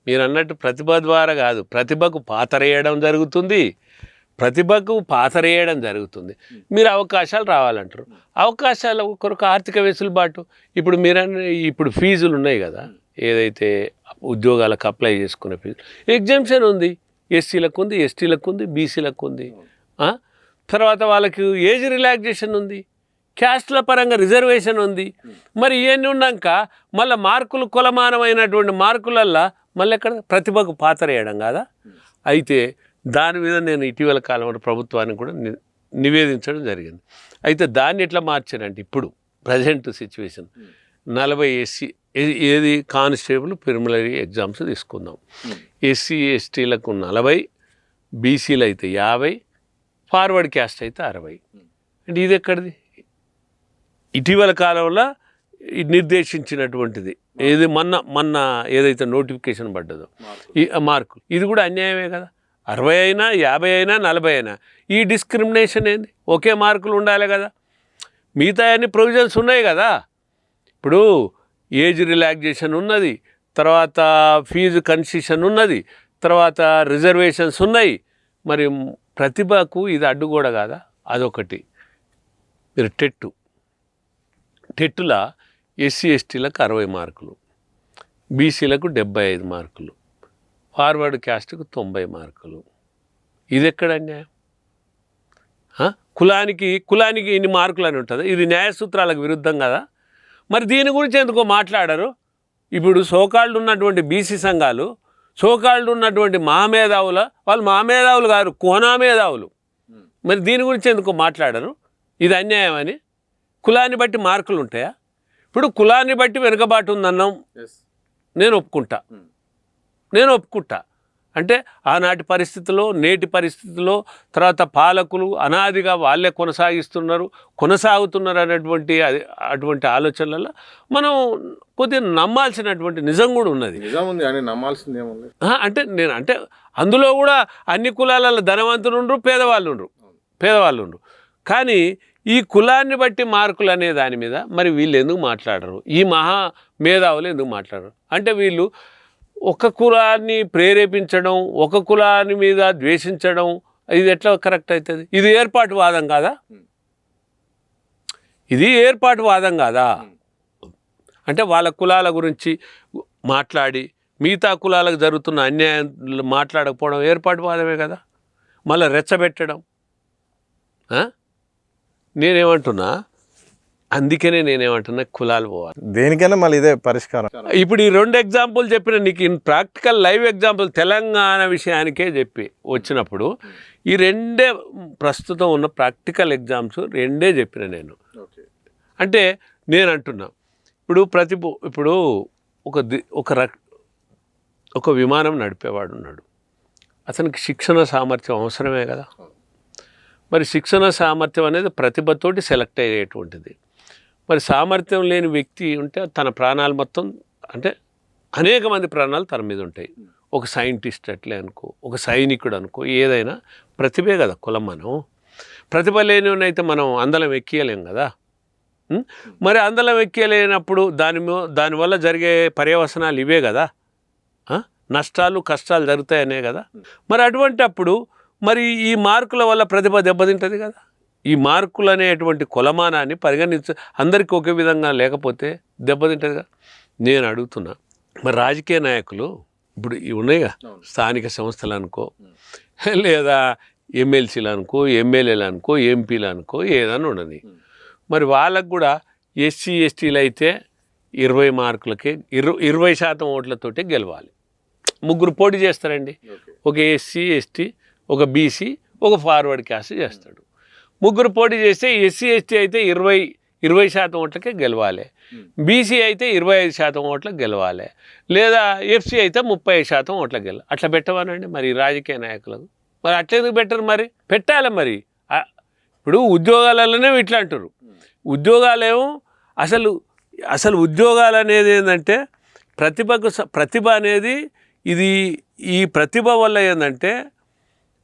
మీరు అన్నట్టు ప్రతిభ ద్వారా కాదు, ప్రతిభకు పాతరేయడం జరుగుతుంది, ప్రతిభకు పాతరేయడం జరుగుతుంది. మీరు అవకాశాలు రావాలంటారు. అవకాశాల కొరకు ఆర్థిక వెసులుబాటు ఇప్పుడు ఫీజులు ఉన్నాయి కదా, ఏదైతే ఉద్యోగాలకు అప్లై చేసుకునే ఫీజు ఎగ్జామ్షన్ ఉంది, ఎస్సీలకు ఉంది, ఎస్టీలకు ఉంది, బీసీలకు ఉంది. తర్వాత వాళ్ళకి ఏజ్ రిలాక్సేషన్ ఉంది, క్యాస్ట్ల పరంగా రిజర్వేషన్ ఉంది. మరి ఇవన్నీ ఉన్నాక మళ్ళీ మార్కులు కొలమానమైనటువంటి మార్కులల్లా మళ్ళీ ఎక్కడ ప్రతిభకు పాతరేయడం కాదా? అయితే దాని మీద నేను ఇటీవల కాలంలో ప్రభుత్వానికి కూడా నివేదించడం జరిగింది. అయితే దాన్ని ఎట్లా మార్చానంటే ఇప్పుడు ప్రజెంట్ సిచ్యువేషన్ 40 ఎస్సీ ఏది కానిస్టేబుల్ ప్రిలిమినరీ ఎగ్జామ్స్ తీసుకుందాం. ఎస్సీ ఎస్టీలకు 40, బీసీలు అయితే 50, ఫార్వర్డ్ క్యాస్ట్ అయితే 60. అంటే ఇది ఎక్కడిది? ఇటీవల కాలంలో నిర్దేశించినటువంటిది ఏది మొన్న ఏదైతే నోటిఫికేషన్ పడ్డదో ఈ మార్కులు, ఇది కూడా అన్యాయమే కదా. 60 అయినా 50 అయినా 40 అయినా ఈ డిస్క్రిమినేషన్ ఏంది? ఒకే మార్కులు ఉండాలి కదా. మిగతా అన్ని ప్రొవిజన్స్ ఉన్నాయి కదా. ఇప్పుడు ఏజ్ రిలాక్సేషన్ ఉన్నది, తర్వాత ఫీజు కన్సెషన్ ఉన్నది, తర్వాత రిజర్వేషన్స్ ఉన్నాయి. మరి ప్రతిభకు ఇది అడ్డుగోడ కాదా? అదొకటి. మీరు టెట్టులా ఎస్సీ ఎస్టీలకు 60 మార్కులు, బీసీలకు 75 మార్కులు, ఫార్వర్డ్ క్యాస్ట్కు 90 మార్కులు. ఇది ఎక్కడ అన్యాయం? కులానికి ఇన్ని మార్కులు అని ఉంటుంది. ఇది న్యాయ సూత్రాలకు విరుద్ధం కదా. మరి దీని గురించి ఎందుకో మాట్లాడరు. ఇప్పుడు సోకాళ్ళు ఉన్నటువంటి బీసీ సంఘాలు, సోకాళ్ళు ఉన్నటువంటి మహామేధావుల వాళ్ళు మహామేధావులు గారు, కోనా మేధావులు. మరి దీని గురించి ఎందుకో మాట్లాడరు. ఇది అన్యాయం అని. కులాన్ని బట్టి మార్కులు ఉంటాయా? ఇప్పుడు కులాన్ని బట్టి వెనుకబాటు ఉందన్నాం, నేను ఒప్పుకుంటా. అంటే ఆనాటి పరిస్థితుల్లో, నేటి పరిస్థితుల్లో, తర్వాత పాలకులు అనాదిగా వాళ్ళే కొనసాగుతున్నారు అనేటువంటి అటువంటి ఆలోచనలలో మనం కొద్దిగా నమ్మాల్సినటువంటి నిజం కూడా ఉన్నది. అంటే అందులో కూడా అన్ని కులాలలో ధనవంతులు ఉండరు, పేదవాళ్ళు ఉండరు. కానీ ఈ కులాన్ని బట్టి మార్కులు అనే దాని మీద మరి వీళ్ళు ఎందుకు మాట్లాడరు? ఈ మహా మేధావులు ఎందుకు మాట్లాడరు? అంటే వీళ్ళు ఒక కులాన్ని ప్రేరేపించడం, ఒక కులాన్ని మీద ద్వేషించడం, ఇది ఎట్లా కరెక్ట్ అవుతుంది? ఇది ఏర్పాటువాదం కాదా? అంటే వాళ్ళ కులాల గురించి మాట్లాడి మిగతా కులాలకు జరుగుతున్న అన్యాయం మాట్లాడకపోవడం ఏర్పాటువాదమే కదా. మళ్ళీ రెచ్చబెట్టడం. అందుకనే నేనేమంటున్నా కులాలు పోవాలి. దేనికైనా మళ్ళీ ఇదే పరిష్కారం. ఇప్పుడు ఈ 2 ఎగ్జాంపుల్ చెప్పిన నీకు ప్రాక్టికల్ లైవ్ ఎగ్జాంపుల్ తెలంగాణ విషయానికే చెప్పి వచ్చినప్పుడు ఈ 2 ప్రస్తుతం ఉన్న ప్రాక్టికల్ ఎగ్జామ్స్ 2 చెప్పిన నేను. అంటే నేను అంటున్నా ఇప్పుడు ఒక విమానం నడిపేవాడు ఉన్నాడు. అతనికి శిక్షణ సామర్థ్యం అవసరమే కదా. మరి శిక్షణ సామర్థ్యం అనేది ప్రతిభతోటి సెలెక్ట్ అయ్యేటువంటిది. మరి సామర్థ్యం లేని వ్యక్తి ఉంటే తన ప్రాణాలు మొత్తం, అంటే అనేక మంది ప్రాణాలు తన మీద ఉంటాయి. ఒక సైంటిస్ట్ అట్లే అనుకో, ఒక సైనికుడు అనుకో, ఏదైనా ప్రతిభే కదా కులం. మనం ప్రతిభ లేనివనైతే మనం అందలం ఎక్కియలేం కదా. మరి అందలం ఎక్కియలేనప్పుడు దానివల్ల జరిగే పర్యవసనాలు ఇవే కదా. నష్టాలు కష్టాలు జరుగుతాయనే కదా. మరి అటువంటి అప్పుడు మరి ఈ మార్కుల వల్ల ప్రతిభ దెబ్బతింటుంది కదా. ఈ మార్కులు అనేటువంటి కొలమానాన్ని అందరికీ ఒకే విధంగా లేకపోతే దెబ్బతింటుంది కదా. నేను అడుగుతున్నా, మరి రాజకీయ నాయకులు ఇప్పుడు ఇవి ఉన్నాయిగా, స్థానిక సంస్థలు అనుకో, లేదా ఎమ్మెల్సీలు అనుకో, ఎమ్మెల్యేలు అనుకో, ఎంపీలు అనుకో, ఏదైనా ఉండని. మరి వాళ్ళకు కూడా ఎస్సీ ఎస్టీలు అయితే 20 మార్కులకే 20% ఓట్లతోటే గెలవాలి. 3 పోటీ చేస్తారండి. ఒక ఎస్సీ ఎస్టీ, ఒక బీసీ, ఒక ఫార్వర్డ్ క్యాస్ట్ చేస్తాడు. 3 పోటీ చేస్తే ఎస్సీ ఎస్టీ అయితే 20% ఓట్లకే గెలవాలి, బీసీ అయితే 25% ఓట్లకు గెలవాలి, లేదా ఎఫ్సీ అయితే 30% ఓట్లకు గెలవాలి. అట్లా పెట్టవానండి మరి రాజకీయ నాయకులకు. మరి అట్లెందుకు పెట్టరు? మరి పెట్టాలి. మరి ఇప్పుడు ఉద్యోగాలలోనే ఇట్లా అంటారు. ఉద్యోగాలేమో అసలు ఉద్యోగాలు అనేది ఏంటంటే ప్రతిభ అనేది ఈ ప్రతిభ వల్ల ఏంటంటే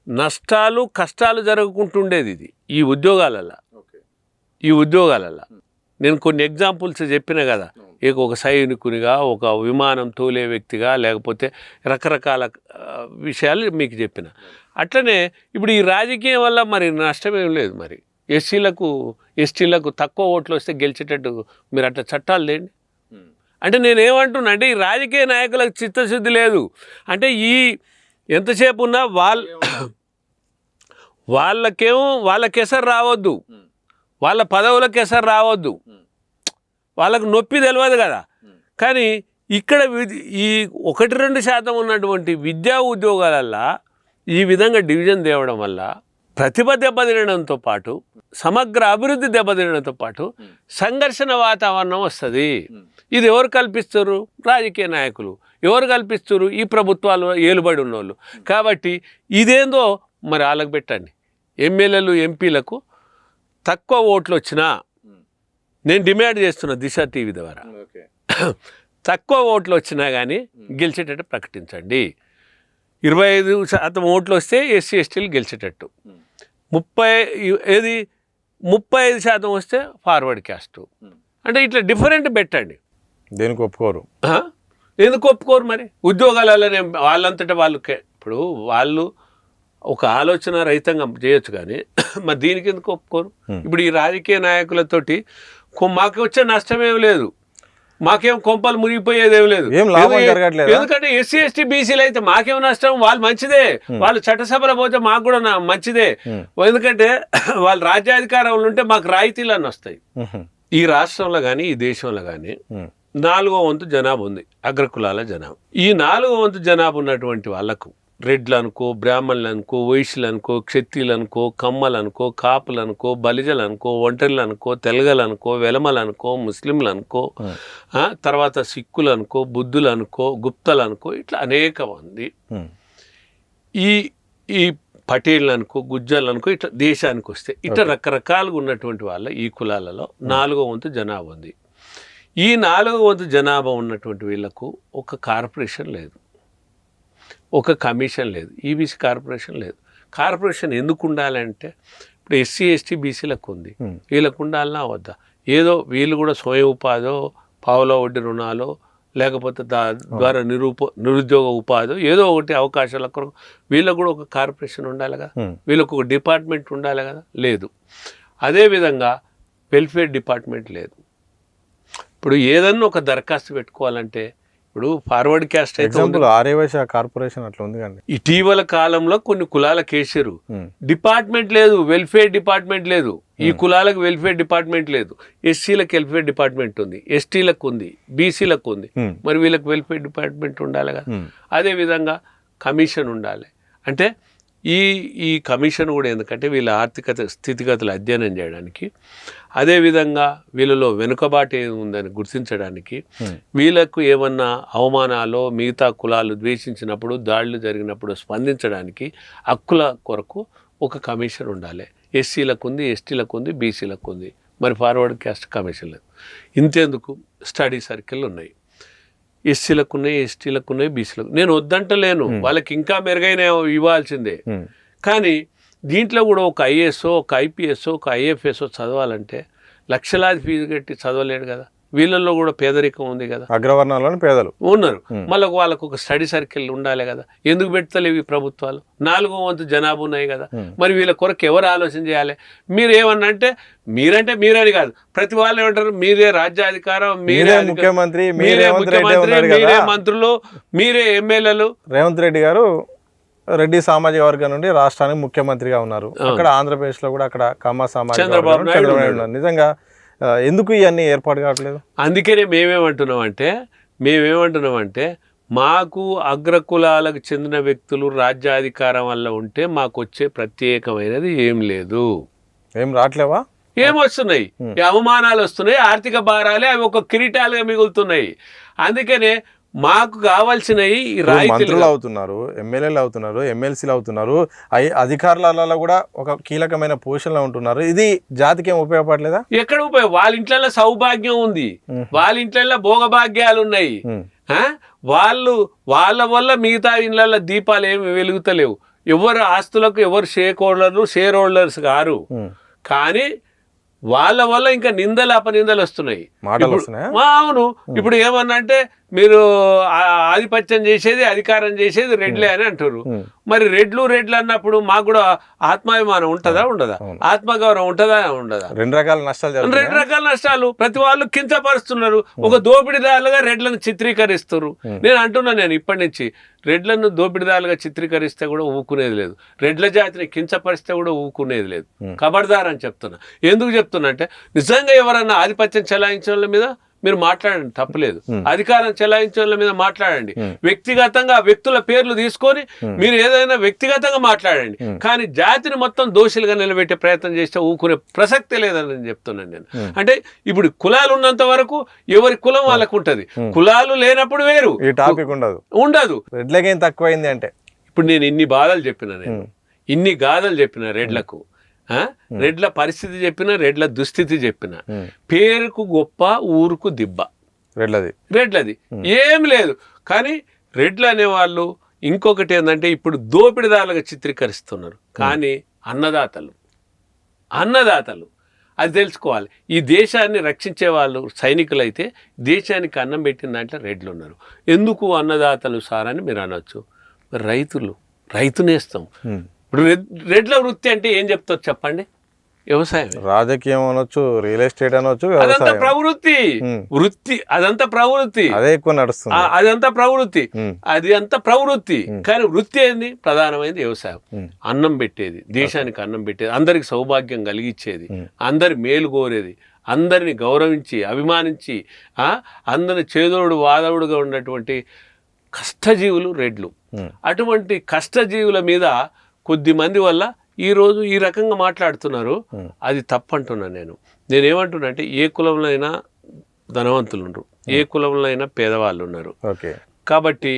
నష్టాలు కష్టాలు జరుగుకుంటుండేది ఇది ఈ ఉద్యోగాలలో. నేను కొన్ని ఎగ్జాంపుల్స్ చెప్పిన కదా. ఒక సైనికునిగా, ఒక విమానం తోలే వ్యక్తిగా, లేకపోతే రకరకాల విషయాలు మీకు చెప్పిన. అట్లనే ఇప్పుడు ఈ రాజకీయం వల్ల మరి నష్టమేం లేదు. మరి ఎస్టీలకు తక్కువ ఓట్లు వస్తే గెలిచేటట్టు మీరు అట్లా చట్టాలు తేండి. అంటే నేనేమంటున్నా అంటే ఈ రాజకీయ నాయకులకు చిత్తశుద్ధి లేదు. అంటే ఎంతసేపు ఉన్నా వాళ్ళకి ఎసరు రావద్దు, వాళ్ళ పదవులకు ఎసరు రావద్దు, వాళ్ళకు నొప్పి తెలియదు కదా. కానీ ఇక్కడ ఈ 1-2% ఉన్నటువంటి విద్యా ఉద్యోగాలల్లో ఈ విధంగా డివిజన్ తేవడం వల్ల ప్రతిభ దెబ్బతినడంతో పాటు, సమగ్ర అభివృద్ధి దెబ్బతినడంతో పాటు సంఘర్షణ వాతావరణం వస్తుంది. ఇది ఎవరు కల్పిస్తారు? రాజకీయ నాయకులు. ఎవరు కల్పిస్తారు? ఈ ప్రభుత్వాలు ఏలుబడి ఉన్నోళ్ళు. కాబట్టి ఇదేందో మరి వాళ్ళకి పెట్టండి. ఎమ్మెల్యేలు, ఎంపీలకు తక్కువ ఓట్లు వచ్చినా, నేను డిమాండ్ చేస్తున్నా దిశ టీవీ ద్వారా, తక్కువ ఓట్లు వచ్చినా కానీ గెలిచేటట్టు ప్రకటించండి. 25% ఓట్లు వస్తే ఎస్సీ ఎస్టీలు గెలిచేటట్టు, 35% వస్తే ఫార్వర్డ్ క్యాస్ట్. అంటే ఇట్లా డిఫరెంట్ పెట్టండి. దేనికి ఒప్పుకోరు? ఎందుకు ఒప్పుకోరు? మరి ఉద్యోగాలలోనే వాళ్ళంతటా వాళ్ళకే. ఇప్పుడు వాళ్ళు ఒక ఆలోచన రహితంగా చేయొచ్చు, కానీ మరి దీనికి ఎందుకు ఒప్పుకోరు? ఇప్పుడు ఈ రాజకీయ నాయకులతోటి మాకు వచ్చే నష్టమేం లేదు, మాకేం కొంపలు మునిగిపోయేదేం లేదు. ఎందుకంటే ఎస్సీ ఎస్టీ బీసీలు అయితే మాకేం నష్టం? వాళ్ళు మంచిదే, వాళ్ళు చట్టసభలో పోతే మాకు కూడా మంచిదే. ఎందుకంటే వాళ్ళు రాజ్యాధికారంలో ఉంటే మాకు రాయితీలన్నీ వస్తాయి. ఈ రాష్ట్రంలో కానీ ఈ దేశంలో కానీ 4వ వంతు జనాభా ఉంది, అగ్రకులాల జనాభా. ఈ 4వ వంతు జనాభా ఉన్నటువంటి వాళ్ళకు రెడ్లు అనుకో, బ్రాహ్మణులు అనుకో, వైశ్యులు అనుకో, క్షత్రియులు అనుకో, కమ్మలు అనుకో, కాపులు అనుకో, బలిజలు అనుకో, ఒంటరిలు అనుకో, తెలగలు అనుకో, వెలమలు అనుకో, ముస్లింలు అనుకో, తర్వాత సిక్కులు అనుకో, బుద్ధులు అనుకో, గుప్తలు అనుకో, ఇట్లా అనేక మంది, ఈ పటేళ్ళు అనుకో, గుజ్జలు అనుకో, ఇట్లా దేశానికి వస్తే ఇట్లా రకరకాలుగా ఉన్నటువంటి వాళ్ళ ఈ కులాలలో 4వ వంతు జనాభా ఉంది. ఈ 4వ వంతు జనాభా ఉన్నటువంటి వీళ్ళకు ఒక కార్పొరేషన్ లేదు, ఒక కమిషన్ లేదు, ఈబీసీ కార్పొరేషన్ లేదు. కార్పొరేషన్ ఎందుకు ఉండాలంటే ఇప్పుడు ఎస్సీ ఎస్టీ బీసీలకు ఉంది, వీళ్ళకు ఉండాలన్నా వద్దా? ఏదో వీళ్ళు కూడా స్వయం ఉపాధో, పావులో వడ్డీ రుణాలో, లేకపోతే ద్వారా నిరుద్యోగ ఉపాధి ఏదో ఒకటి అవకాశాల కొరకు వీళ్ళకు కూడా ఒక కార్పొరేషన్ ఉండాలి కదా, వీళ్ళకు ఒక డిపార్ట్మెంట్ ఉండాలి కదా, లేదు. అదేవిధంగా వెల్ఫేర్ డిపార్ట్మెంట్ లేదు. ఇప్పుడు ఏదన్నా ఒక దరఖాస్తు పెట్టుకోవాలంటే ఇప్పుడు ఫార్వర్డ్ క్యాస్ట్ అయితే ఆర్యవైశ్య కార్పొరేషన్ అట్లా ఉంది కానీ ఇటీవల కాలంలో కొన్ని కులాల కేసారు, డిపార్ట్మెంట్ లేదు, వెల్ఫేర్ డిపార్ట్మెంట్ లేదు. ఈ కులాలకు వెల్ఫేర్ డిపార్ట్మెంట్ లేదు, ఎస్సీలకు వెల్ఫేర్ డిపార్ట్మెంట్ ఉంది, ఎస్టీలకు ఉంది, బీసీలకు ఉంది. మరి వీళ్ళకి వెల్ఫేర్ డిపార్ట్మెంట్ ఉండాలి కదా. అదేవిధంగా కమిషన్ ఉండాలి. అంటే ఈ కమిషన్ కూడా ఎందుకంటే వీళ్ళ ఆర్థిక స్థితిగతులు అధ్యయనం చేయడానికి, అదేవిధంగా వీళ్ళలో వెనుకబాటు ఉందని గుర్తించడానికి, వీళ్ళకు ఏమన్నా అవమానాలు మిగతా కులాలు ద్వేషించినప్పుడు, దాడులు జరిగినప్పుడు స్పందించడానికి హక్కుల కొరకు ఒక కమిషన్ ఉండాలి. ఎస్సీలకు ఉంది, ఎస్టీలకు ఉంది, బీసీలకు ఉంది. మరి ఫార్వర్డ్ క్యాస్ట్ కమిషన్ లేదు. ఇంతేందుకు స్టడీ సర్కిల్ ఉన్నాయి, ఎస్సీలకు ఉన్నాయి, ఎస్టీలకు ఉన్నాయి, బీసీలకు. నేను వద్దంటలేను, వాళ్ళకి ఇంకా మెరుగైన ఇవ్వాల్సిందే. కానీ దీంట్లో కూడా ఒక ఐఏఎస్ఓ, ఒక ఐపీఎస్ఓ, ఒక ఐఎఫ్ఎస్ఓ చదవాలంటే లక్షలాది ఫీజు కట్టి చదవలేడు కదా. వీళ్ళల్లో కూడా పేదరికం ఉంది కదా, అగ్రవర్ణాలను పేదలు ఉన్నారు. మళ్ళీ వాళ్ళకు ఒక స్టడీ సర్కిల్ ఉండాలి కదా. ఎందుకు పెడతలేవు ఈ ప్రభుత్వాలు? 4వ వంతు జనాభా ఉన్నాయి కదా. మరి వీళ్ళ కొరకు ఎవరు ఆలోచన చేయాలి? మీరు ఏమన్నా అంటే మీరని కాదు, ప్రతి వాళ్ళు ఏమంటారు, మీరే రాజ్యాధికారం, మీరే ముఖ్యమంత్రి, మీరే మంత్రులు, మీరే ఎమ్మెల్యేలు. రేవంత్ రెడ్డి గారు రెడ్డి సామాజిక వర్గం నుండి రాష్ట్రానికి ముఖ్యమంత్రిగా ఉన్నారు. అక్కడ ఆంధ్రప్రదేశ్ లో కూడా అక్కడ కమ్మ సామాజిక చంద్రబాబు నాయుడు ఉన్నారు. నిజంగా ఎందుకు ఇవన్నీ ఏర్పాటు కావట్లేదు? అందుకనే మేమేమంటున్నామంటే మాకు అగ్రకులాలకు చెందిన వ్యక్తులు రాజ్యాధికారం వల్ల ఉంటే మాకు వచ్చే ప్రత్యేకమైనది ఏం లేదు. ఏం రావట్లేవా? ఏమొస్తున్నాయి? అవమానాలు వస్తున్నాయి, ఆర్థిక భారాలే అవి ఒక కిరీటాలుగా మిగులుతున్నాయి. అందుకనే మాకు కావాల్సినవి మంత్రులు అవుతున్నారు, ఎమ్మెల్యేలు అవుతున్నారు, ఎమ్మెల్సీలు అవుతున్నారు, అధికారులలో కూడా ఒక కీలకమైన పొజిషన్లో ఉంటున్నారు. ఇది జాతికి ఏం ఉపయోగపడలేదా? ఎక్కడ ఉపయోగం? వాళ్ళ ఇంట్లో సౌభాగ్యం ఉంది, వాళ్ళ ఇంట్లో భోగభాగ్యాలు ఉన్నాయి. వాళ్ళ వల్ల మిగతా ఇళ్ళ దీపాలు ఏమి వెలుగుతలేవు. ఎవరు ఆస్తులకు ఎవరు షేర్ హోల్డర్స్ గారు. కానీ వాళ్ళ వల్ల ఇంకా నిందలు అపనిందలు వస్తున్నాయి. మాటలు వస్తున్నాయా? అవును. ఇప్పుడు ఏమన్నా అంటే మీరు ఆధిపత్యం చేసేది అధికారం చేసేది రెడ్లే అని అంటారు. మరి రెడ్లు అన్నప్పుడు మాకు కూడా ఆత్మాభిమానం ఉంటుందా ఉండదా, ఆత్మగౌరవం ఉంటుందా ఉండదా? రెండు రకాల నష్టాలు ప్రతి వాళ్ళు కించపరుస్తున్నారు. ఒక దోపిడీదారులుగా రెడ్లను చిత్రీకరిస్తారు. నేను అంటున్నా, నేను ఇప్పటి నుంచి రెడ్లను దోపిడీదారులుగా చిత్రీకరిస్తే కూడా ఊకునేది లేదు, రెడ్ల జాతిని కించపరిస్తే కూడా ఊకునేది లేదు. ఖబర్దార్ అని చెప్తున్నా. ఎందుకు చెప్తున్నా అంటే నిజంగా ఎవరన్నా ఆధిపత్యం చెలాయించే వాళ్ళ మీద మీరు మాట్లాడండి, తప్పలేదు. అధికారం చెలాయించే వాళ్ళ మీద మాట్లాడండి. వ్యక్తిగతంగా వ్యక్తుల పేర్లు తీసుకొని మీరు ఏదైనా వ్యక్తిగతంగా మాట్లాడండి. కానీ జాతిని మొత్తం దోషులుగా నిలబెట్టే ప్రయత్నం చేస్తే ఊకునే ప్రసక్తే లేదని నేను చెప్తున్నాను. నేను అంటే ఇప్పుడు కులాలు ఉన్నంత వరకు ఎవరి కులం వాళ్ళకు ఉంటది, కులాలు లేనప్పుడు వేరు ఈ టాపిక్ ఉండదు. రెడ్లకేం తక్కువైంది అంటే ఇప్పుడు నేను ఇన్ని బాధలు చెప్పిన, నేను ఇన్ని గాథలు చెప్పిన రెడ్లకు, రెడ్ల పరిస్థితి చెప్పిన, రెడ్ల దుస్థితి చెప్పిన, పేరుకు గొప్ప ఊరుకు దిబ్బ రెడ్లది ఏం లేదు. కానీ రెడ్లు అనేవాళ్ళు ఇంకొకటి ఏంటంటే ఇప్పుడు దోపిడిదారులుగా చిత్రీకరిస్తున్నారు. కానీ అన్నదాతలు అది తెలుసుకోవాలి. ఈ దేశాన్ని రక్షించే వాళ్ళు సైనికులైతే దేశానికి అన్నం పెట్టిన దాంట్లో రెడ్లు ఉన్నారు. ఎందుకు అన్నదాతలు సార్ అని మీరు అనొచ్చు. రైతునేస్తాం. ఇప్పుడు రెడ్ల వృత్తి అంటే ఏం చెప్తారు చెప్పండి? వ్యవసాయం, రాజకీయం అనొచ్చు, రియల్ ఎస్టేట్ అనొచ్చు, అదంతా ప్రవృత్తి. అదంతా ప్రవృత్తి, అదే ఎక్కువ నడుస్తుంది. అదంతా ప్రవృత్తి, అది అంతా ప్రవృత్తి. కానీ వృత్తి ఏంది? ప్రధానమైనది వ్యవసాయం. అన్నం పెట్టేది, దేశానికి అన్నం పెట్టేది, అందరికి సౌభాగ్యం కలిగించేది, అందరి మేలు కోరేది, అందరిని గౌరవించి అభిమానించి అందరిని చేదోడు వాదవుడుగా ఉన్నటువంటి కష్టజీవులు రెడ్లు. అటువంటి కష్టజీవుల మీద కొద్ది మంది వల్ల ఈరోజు ఈ రకంగా మాట్లాడుతున్నారు. అది తప్పంటున్నాను. నేనేమంటున్నా అంటే ఏ కులంలో అయినా ధనవంతులు ఉన్నారు, ఏ కులంలో అయినా పేదవాళ్ళు ఉన్నారు. కాబట్టి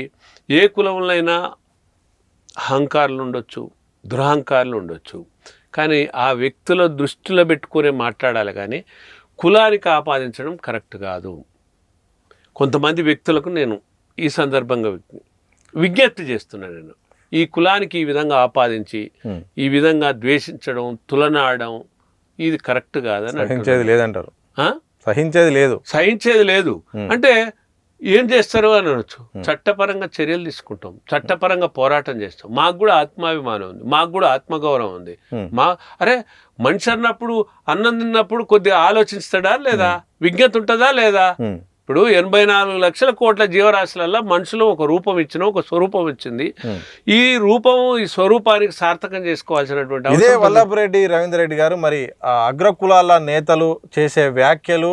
ఏ కులంలో అయినా అహంకారులు ఉండొచ్చు, దురహంకారులు ఉండొచ్చు. కానీ ఆ వ్యక్తుల దృష్టిలో పెట్టుకునే మాట్లాడాలి. కానీ కులానికి ఆపాదించడం కరెక్ట్ కాదు. కొంతమంది వ్యక్తులకు నేను ఈ సందర్భంగా విజ్ఞప్తి చేస్తున్నాను. నేను ఈ కులానికి ఈ విధంగా ఆపాదించి ఈ విధంగా ద్వేషించడం, తులనాడడం ఇది కరెక్ట్ కాదని సహించేది లేదు. అంటే ఏం చేస్తారు అని అనొచ్చు. చట్టపరంగా చర్యలు తీసుకుంటాం, చట్టపరంగా పోరాటం చేస్తాం. మాకు కూడా ఆత్మాభిమానం ఉంది, మాకు కూడా ఆత్మగౌరవం ఉంది. మనిషి అన్నప్పుడు అన్నం తిన్నప్పుడు కొద్దిగా ఆలోచిస్తాడా లేదా, విజ్ఞత ఉంటుందా లేదా? ఇప్పుడు 84 లక్షల కోట్ల జీవరాశులలో మనుషులు ఒక రూపం ఇచ్చిన, ఒక స్వరూపం వచ్చింది. ఈ రూపం, ఈ స్వరూపానికి సార్థకం చేసుకోవాల్సినటువంటి ఇదే వల్లభరెడ్డి రవీందర్ రెడ్డి గారు మరి అగ్రకులాల నేతలు చేసే వ్యాఖ్యలు,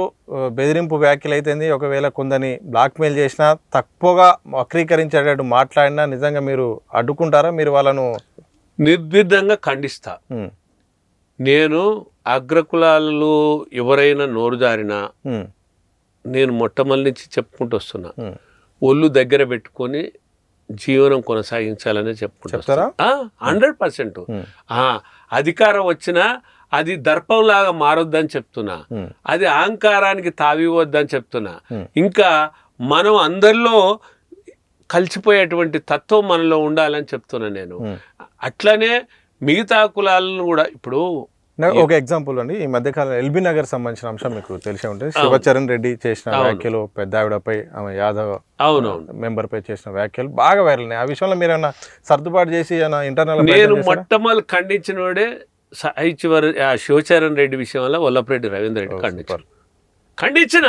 బెదిరింపు వ్యాఖ్యలు అయితే ఒకవేళ కొందని బ్లాక్మెయిల్ చేసినా, తక్కువగా వక్రీకరించేటట్టు మాట్లాడినా నిజంగా మీరు అడ్డుకుంటారా? మీరు వాళ్ళను నిర్విధంగా ఖండిస్తా. నేను అగ్రకులాలు ఎవరైనా నోరు జారినా నేను మొట్టమొదటి నుంచి చెప్పుకుంటూ వస్తున్నా, ఒళ్ళు దగ్గర పెట్టుకొని జీవనం కొనసాగించాలని చెప్పుకుంటా. 100%. అధికారం వచ్చినా అది దర్పంలాగా మారొద్దని చెప్తున్నా, అది అహంకారానికి తావివద్దని చెప్తున్నా. ఇంకా మనం అందరిలో కలిసిపోయేటువంటి తత్వం మనలో ఉండాలని చెప్తున్నా నేను. అట్లనే మిగతా కులాలను కూడా ఇప్పుడు ఒక ఎగ్జాంపుల్ అండి, ఈ మధ్యకాలం ఎల్బీ నగర్ సంబంధించిన అంశం మీకు తెలిసే ఉంటుంది. శివచరణ్ రెడ్డి చేసిన వ్యాఖ్యలు, పెద్ద ఆవిడపై, ఆమె యాదవ్ మెంబర్ పై చేసిన వ్యాఖ్యలు బాగా వైరల్ ఉన్నాయి. ఆ విషయంలో మీరు ఏమన్నా సర్దుబాటు చేసి ఇంటర్నల్? నేను మొట్టమొదటి ఖండించినోడే శివచరణ్ రెడ్డి విషయంలో వల్లభరెడ్డి రవీంద్ర రెడ్డి ఖండించిన.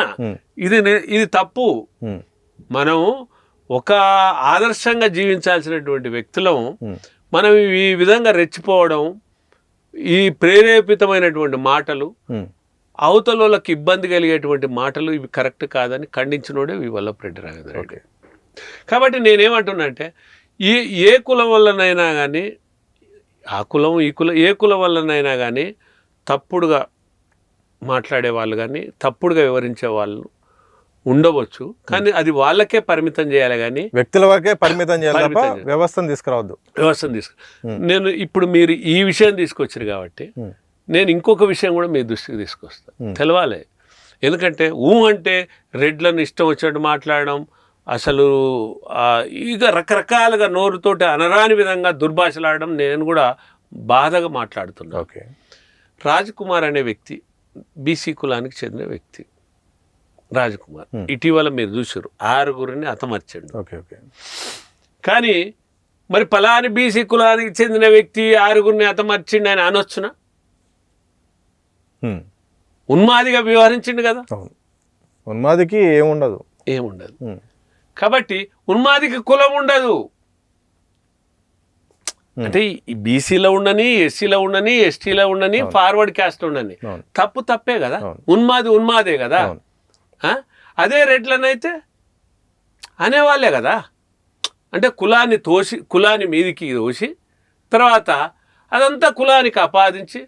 ఇది తప్పు. మనం ఒక ఆదర్శంగా జీవించాల్సినటువంటి వ్యక్తులం మనం ఈ విధంగా రెచ్చిపోవడం, ఈ ప్రేరేపితమైనటువంటి మాటలు, అవతలకి ఇబ్బంది కలిగేటువంటి మాటలు, ఇవి కరెక్ట్ కాదని ఖండించినోడే ఈ వల్లభరెడ్డి రవీంద్ర రెడ్డి. కాబట్టి నేనేమంటున్నా అంటే ఏ కులం వల్లనైనా కానీ, ఆ కులం ఈ కులం, ఏ కులం వల్లనైనా కానీ తప్పుడుగా మాట్లాడే వాళ్ళు కానీ, తప్పుడుగా వివరించే వాళ్ళు ఉండవచ్చు. కానీ అది వాళ్ళకే పరిమితం చేయాలి, కానీ వ్యక్తుల వరకే పరిమితం చేయాలి, వ్యవస్థను తీసుకురావద్దు. నేను ఇప్పుడు మీరు ఈ విషయం తీసుకొచ్చారు కాబట్టి నేను ఇంకొక విషయం కూడా మీ దృష్టికి తీసుకొస్తాను, తెలవాలి. ఎందుకంటే అంటే రెడ్లను ఇష్టం వచ్చినట్టు మాట్లాడడం, అసలు ఇక రకరకాలుగా నోరుతోటి అనరాని విధంగా దుర్భాషలాడడం నేను కూడా బాధగా మాట్లాడుతున్నాను. రాజ్ కుమార్ అనే వ్యక్తి బీసీ కులానికి చెందిన వ్యక్తి రాజకుమార్. ఇటీవల మీరు చూసారు 6గురిని హతమార్చాడు. Okay okay. కానీ మరి పలాని బీసీ కులానికి చెందిన వ్యక్తి 6గురిని హతమార్చిండు అని అనొచ్చునా? ఉన్మాదిగా వ్యవహరించిండు కదా. ఉన్మాదికి ఏముండదు. కాబట్టి ఉన్మాదికి కులం ఉండదు. అంటే ఈ బీసీలో ఉండని, ఎస్సీలో ఉండని, ఎస్టీలో ఉండని, ఫార్వర్డ్ క్యాస్ట్ ఉండని, తప్పే కదా. ఉన్మాదే కదా. అదే రెడ్లనైతే అనేవాళ్ళే కదా. అంటే కులాన్ని మీదికి తోసి తర్వాత అదంతా కులానికి ఆపాదించి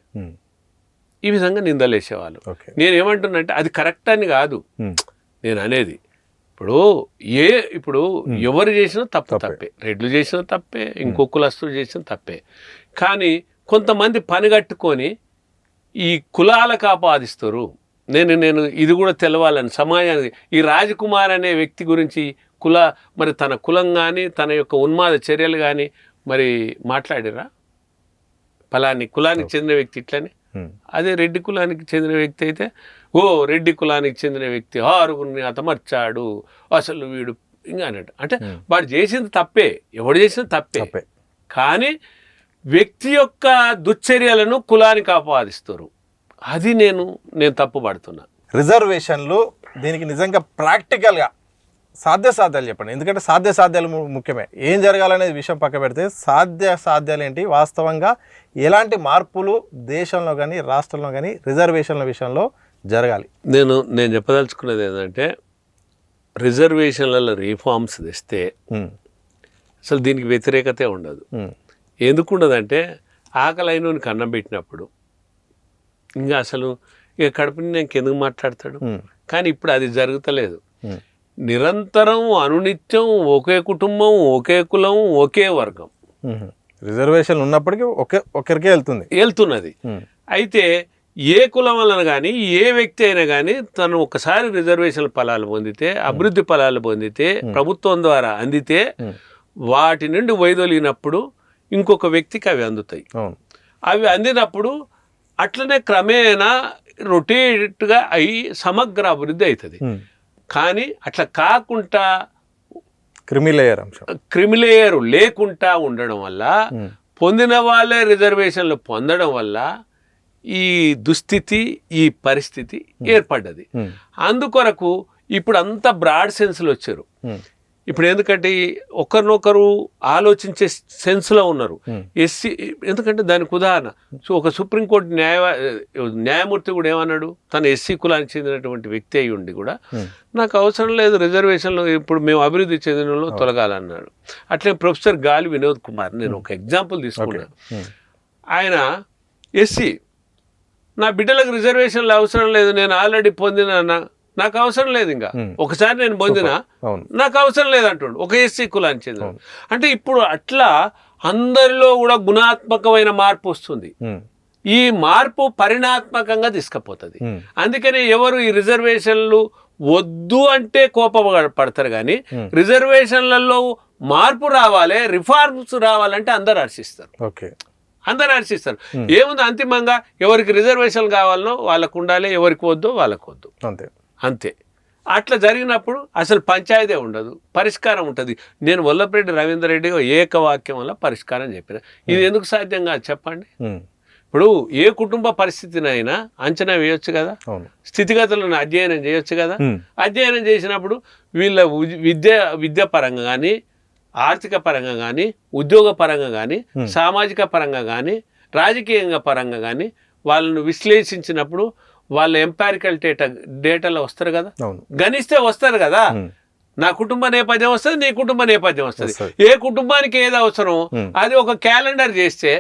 ఈ విధంగా నిందలేసేవాళ్ళు. నేనేమంటున్నానంటే అది కరెక్ట్ అని కాదు నేను అనేది. ఇప్పుడు ఎవరు చేసినా తప్పే, రెడ్లు చేసినా తప్పే, ఇంకో కులస్తులు చేసినా తప్పే. కానీ కొంతమంది పని కట్టుకొని ఈ కులాలకు ఆపాదిస్తారు. నేను ఇది కూడా తెలవాలని సమాజానికి. ఈ రాజకుమార్ అనే వ్యక్తి గురించి మరి తన కులం కానీ తన యొక్క ఉన్మాద చర్యలు కానీ మరి మాట్లాడిరా? పలాని కులానికి చెందిన వ్యక్తి ఇట్లని. అదే రెడ్డి కులానికి చెందిన వ్యక్తి అయితే రెడ్డి కులానికి చెందిన వ్యక్తి 6గురిని హతమార్చాడు, అసలు వీడు ఇంకా అన్నట్టు. అంటే వాడు చేసింది తప్పే, ఎవడు చేసిన తప్పే. కానీ వ్యక్తి యొక్క దుశ్చర్యలను కులానికి ఆపాదిస్తారు. అది నేను తప్పు పడుతున్నా. రిజర్వేషన్లు దీనికి నిజంగా ప్రాక్టికల్గా సాధ్యాలు చెప్పండి. ఎందుకంటే సాధ్యాలు ముఖ్యమే. ఏం జరగాలనేది విషయం పక్క పెడితే సాధ్యాలు ఏంటి, వాస్తవంగా ఎలాంటి మార్పులు దేశంలో కానీ రాష్ట్రంలో కానీ రిజర్వేషన్ల విషయంలో జరగాలి? నేను చెప్పదలుచుకున్నది ఏంటంటే రిజర్వేషన్లలో రీఫార్మ్స్ తెస్తే అసలు దీనికి వ్యతిరేకతే ఉండదు. ఎందుకు ఉండదంటే ఆకలి అయినోనికి అన్నం పెట్టినప్పుడు ఇంకా అసలు ఇక కడుపుని నేను ఎందుకు మాట్లాడతాడు. కానీ ఇప్పుడు అది జరుగుతలేదు. నిరంతరం అనునిత్యం ఒకే కుటుంబం, ఒకే కులం, ఒకే వర్గం. రిజర్వేషన్ ఉన్నప్పటికీ ఒకరికే వెళ్తున్నది. అయితే ఏ కులం వలన కానీ ఏ వ్యక్తి అయినా కానీ తను ఒకసారి రిజర్వేషన్ ఫలాలు పొందితే, అభివృద్ధి ఫలాలు పొందితే, ప్రభుత్వం ద్వారా అందితే వాటి నుండి వైదొలిగినప్పుడు ఇంకొక వ్యక్తికి అవి అందుతాయి. అవి అందినప్పుడు అట్లనే క్రమేణా రొటేట్గా అయి సమగ్ర అభివృద్ధి అవుతుంది. కానీ అట్లా కాకుండా క్రిమిలేయర్ లేకుండా ఉండడం వల్ల, పొందిన వాళ్ళే రిజర్వేషన్లు పొందడం వల్ల ఈ దుస్థితి, ఈ పరిస్థితి ఏర్పడ్డది. అందుకొరకు ఇప్పుడు అంతా బ్రాడ్ సెన్స్లో వచ్చారు. ఇప్పుడు ఎందుకంటే ఒకరినొకరు ఆలోచించే సెన్స్లో ఉన్నారు. ఎస్సీ ఎందుకంటే దానికి ఉదాహరణ ఒక సుప్రీంకోర్టు న్యాయమూర్తి కూడా ఏమన్నాడు, తన ఎస్సీ కులానికి చెందినటువంటి వ్యక్తి అయి ఉండి కూడా నాకు అవసరం లేదు రిజర్వేషన్లు, ఇప్పుడు మేము అభివృద్ధి చెందినలో తొలగాలన్నాడు. అట్లే ప్రొఫెసర్ గాలి వినోద్ కుమార్, నేను ఒక ఎగ్జాంపుల్ తీసుకున్నాను. ఆయన ఎస్సీ, నా బిడ్డలకు రిజర్వేషన్లు అవసరం లేదు, నేను ఆల్రెడీ పొందిన, నాకు అవసరం లేదు, ఇంకా ఒకసారి నేను పొందినా నాకు అవసరం లేదు అంటుండు ఒక ఎస్సీ కులానికి చెందిన. అంటే ఇప్పుడు అట్లా అందరిలో కూడా గుణాత్మకమైన మార్పు వస్తుంది. ఈ మార్పు పరిణాత్మకంగా తీసుకుపోతుంది. అందుకని ఎవరు ఈ రిజర్వేషన్లు వద్దు అంటే కోపపడతారు. కానీ రిజర్వేషన్లలో మార్పు రావాలి, రిఫార్మ్స్ రావాలంటే అందరు హర్షిస్తారు. అందరు హర్షిస్తారు. ఏముంది, అంతిమంగా ఎవరికి రిజర్వేషన్ కావాలనో వాళ్ళకు ఉండాలి, ఎవరికి వద్దో వాళ్ళకు వద్దు, అంతే. అట్లా జరిగినప్పుడు అసలు పంచాయతీ ఉండదు, పరిష్కారం ఉంటుంది. నేను వల్లభరెడ్డి రవీందర్ రెడ్డి ఏకవాక్యం వల్ల పరిష్కారం చెప్పిన. ఇది ఎందుకు సాధ్యం కాదు చెప్పండి? ఇప్పుడు ఏ కుటుంబ పరిస్థితినైనా అంచనా వేయొచ్చు కదా, స్థితిగతులను అధ్యయనం చేయొచ్చు కదా. అధ్యయనం చేసినప్పుడు వీళ్ళ విద్య పరంగా కానీ, ఆర్థిక పరంగా కానీ, ఉద్యోగ పరంగా కానీ, సామాజిక పరంగా కానీ, రాజకీయంగా పరంగా కానీ వాళ్ళను విశ్లేషించినప్పుడు వాళ్ళ ఎంపారికల్ డేటాలో వస్తారు కదా, గణిస్తే వస్తారు కదా. నా కుటుంబ నేపథ్యం వస్తుంది, నీ కుటుంబ నేపథ్యం వస్తుంది. ఏ కుటుంబానికి ఏది అవసరం అది ఒక క్యాలెండర్ చేస్తే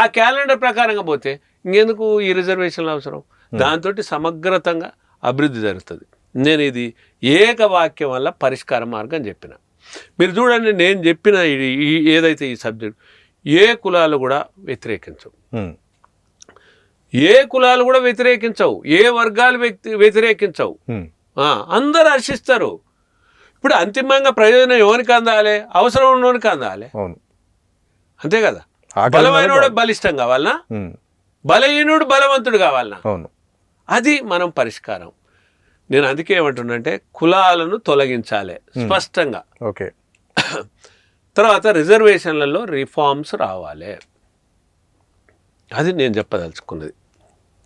ఆ క్యాలెండర్ ప్రకారంగా పోతే ఇంకెందుకు ఈ రిజర్వేషన్లు అవసరం? దాంతో సమగ్రతంగా అభివృద్ధి జరుగుతుంది. నేను ఇది ఏకవాక్యం వల్ల పరిష్కార మార్గం చెప్పిన. మీరు చూడండి, నేను చెప్పిన ఏదైతే ఈ సబ్జెక్ట్ ఏ కులాలు కూడా వ్యతిరేకించవు, ఏ కులాలు కూడా వ్యతిరేకించవు, ఏ వర్గాలు వ్యతిరేకించవు, అందరూ హర్షిస్తారు. ఇప్పుడు అంతిమంగా ప్రయోజనం ఎవరికి అందాలి? అవసరం ఉన్నోనికి అందాలి, అంతే కదా. బలమైనోడు బలిష్టం కావాలనా, బలహీనుడు బలవంతుడు కావాలనా? అది మనం పరిష్కారం. నేను అందుకే ఏమంటున్నానంటే కులాలను తొలగించాలి స్పష్టంగా. ఓకే. తర్వాత రిజర్వేషన్లలో రిఫార్మ్స్ రావాలి. అది నేను చెప్పదలుచుకున్నది.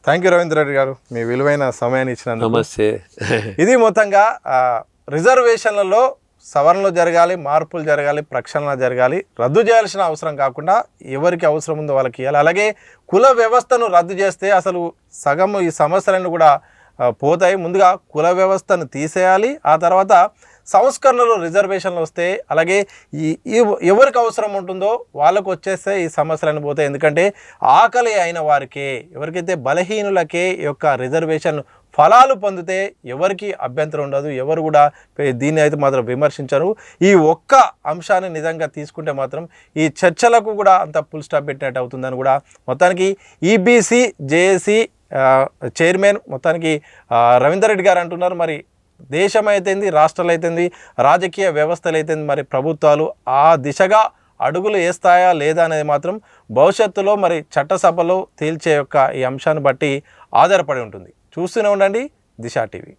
థ్యాంక్ యూ రవీంద్ర రెడ్డి గారు, మీ విలువైన సమయాన్ని ఇచ్చినందుకు. నమస్తే. ఇది మొత్తంగా రిజర్వేషన్లలో సవరణలు జరగాలి, మార్పులు జరగాలి, ప్రక్షాళన జరగాలి. రద్దు చేయాల్సిన అవసరం కాకుండా ఎవరికి అవసరం ఉందో వాళ్ళకి ఇవ్వాలి. అలాగే కుల వ్యవస్థను రద్దు చేస్తే అసలు సగం ఈ సమస్యలన్నీ కూడా పోతాయి. ముందుగా కుల వ్యవస్థను తీసేయాలి, ఆ తర్వాత సంస్కరణలు రిజర్వేషన్లు వస్తే అలాగే ఎవరికి అవసరం ఉంటుందో వాళ్ళకు వచ్చేస్తే ఈ సమస్యలను పోతాయి. ఎందుకంటే ఆకలి అయిన వారికే, ఎవరికైతే బలహీనులకే ఈ యొక్క రిజర్వేషన్ ఫలాలు పొందితే ఎవరికి అభ్యంతరం ఉండదు. ఎవరు కూడా దీన్ని అయితే మాత్రం విమర్శించరు. ఈ ఒక్క అంశాన్ని నిజంగా తీసుకుంటే మాత్రం ఈ చర్చలకు కూడా అంత ఫుల్ స్టాప్ పెట్టినట్టు అవుతుందని కూడా మొత్తానికి ఈబీసీ జేఏసీ చైర్మన్ మొత్తానికి రవీందర్ రెడ్డి గారు అంటున్నారు. మరి దేశం అయితేంది, రాష్ట్రాలు అయితేంది, రాజకీయ వ్యవస్థలు అయితేంది, మరి ప్రభుత్వాలు ఆ దిశగా అడుగులు వేస్తాయా లేదా అనేది మాత్రం భవిష్యత్తులో మరి చట్టసభలో తేల్చే యొక్క ఈ అంశాన్ని బట్టి ఆధారపడి ఉంటుంది. చూస్తూనే ఉండండి దిశ టీవీ.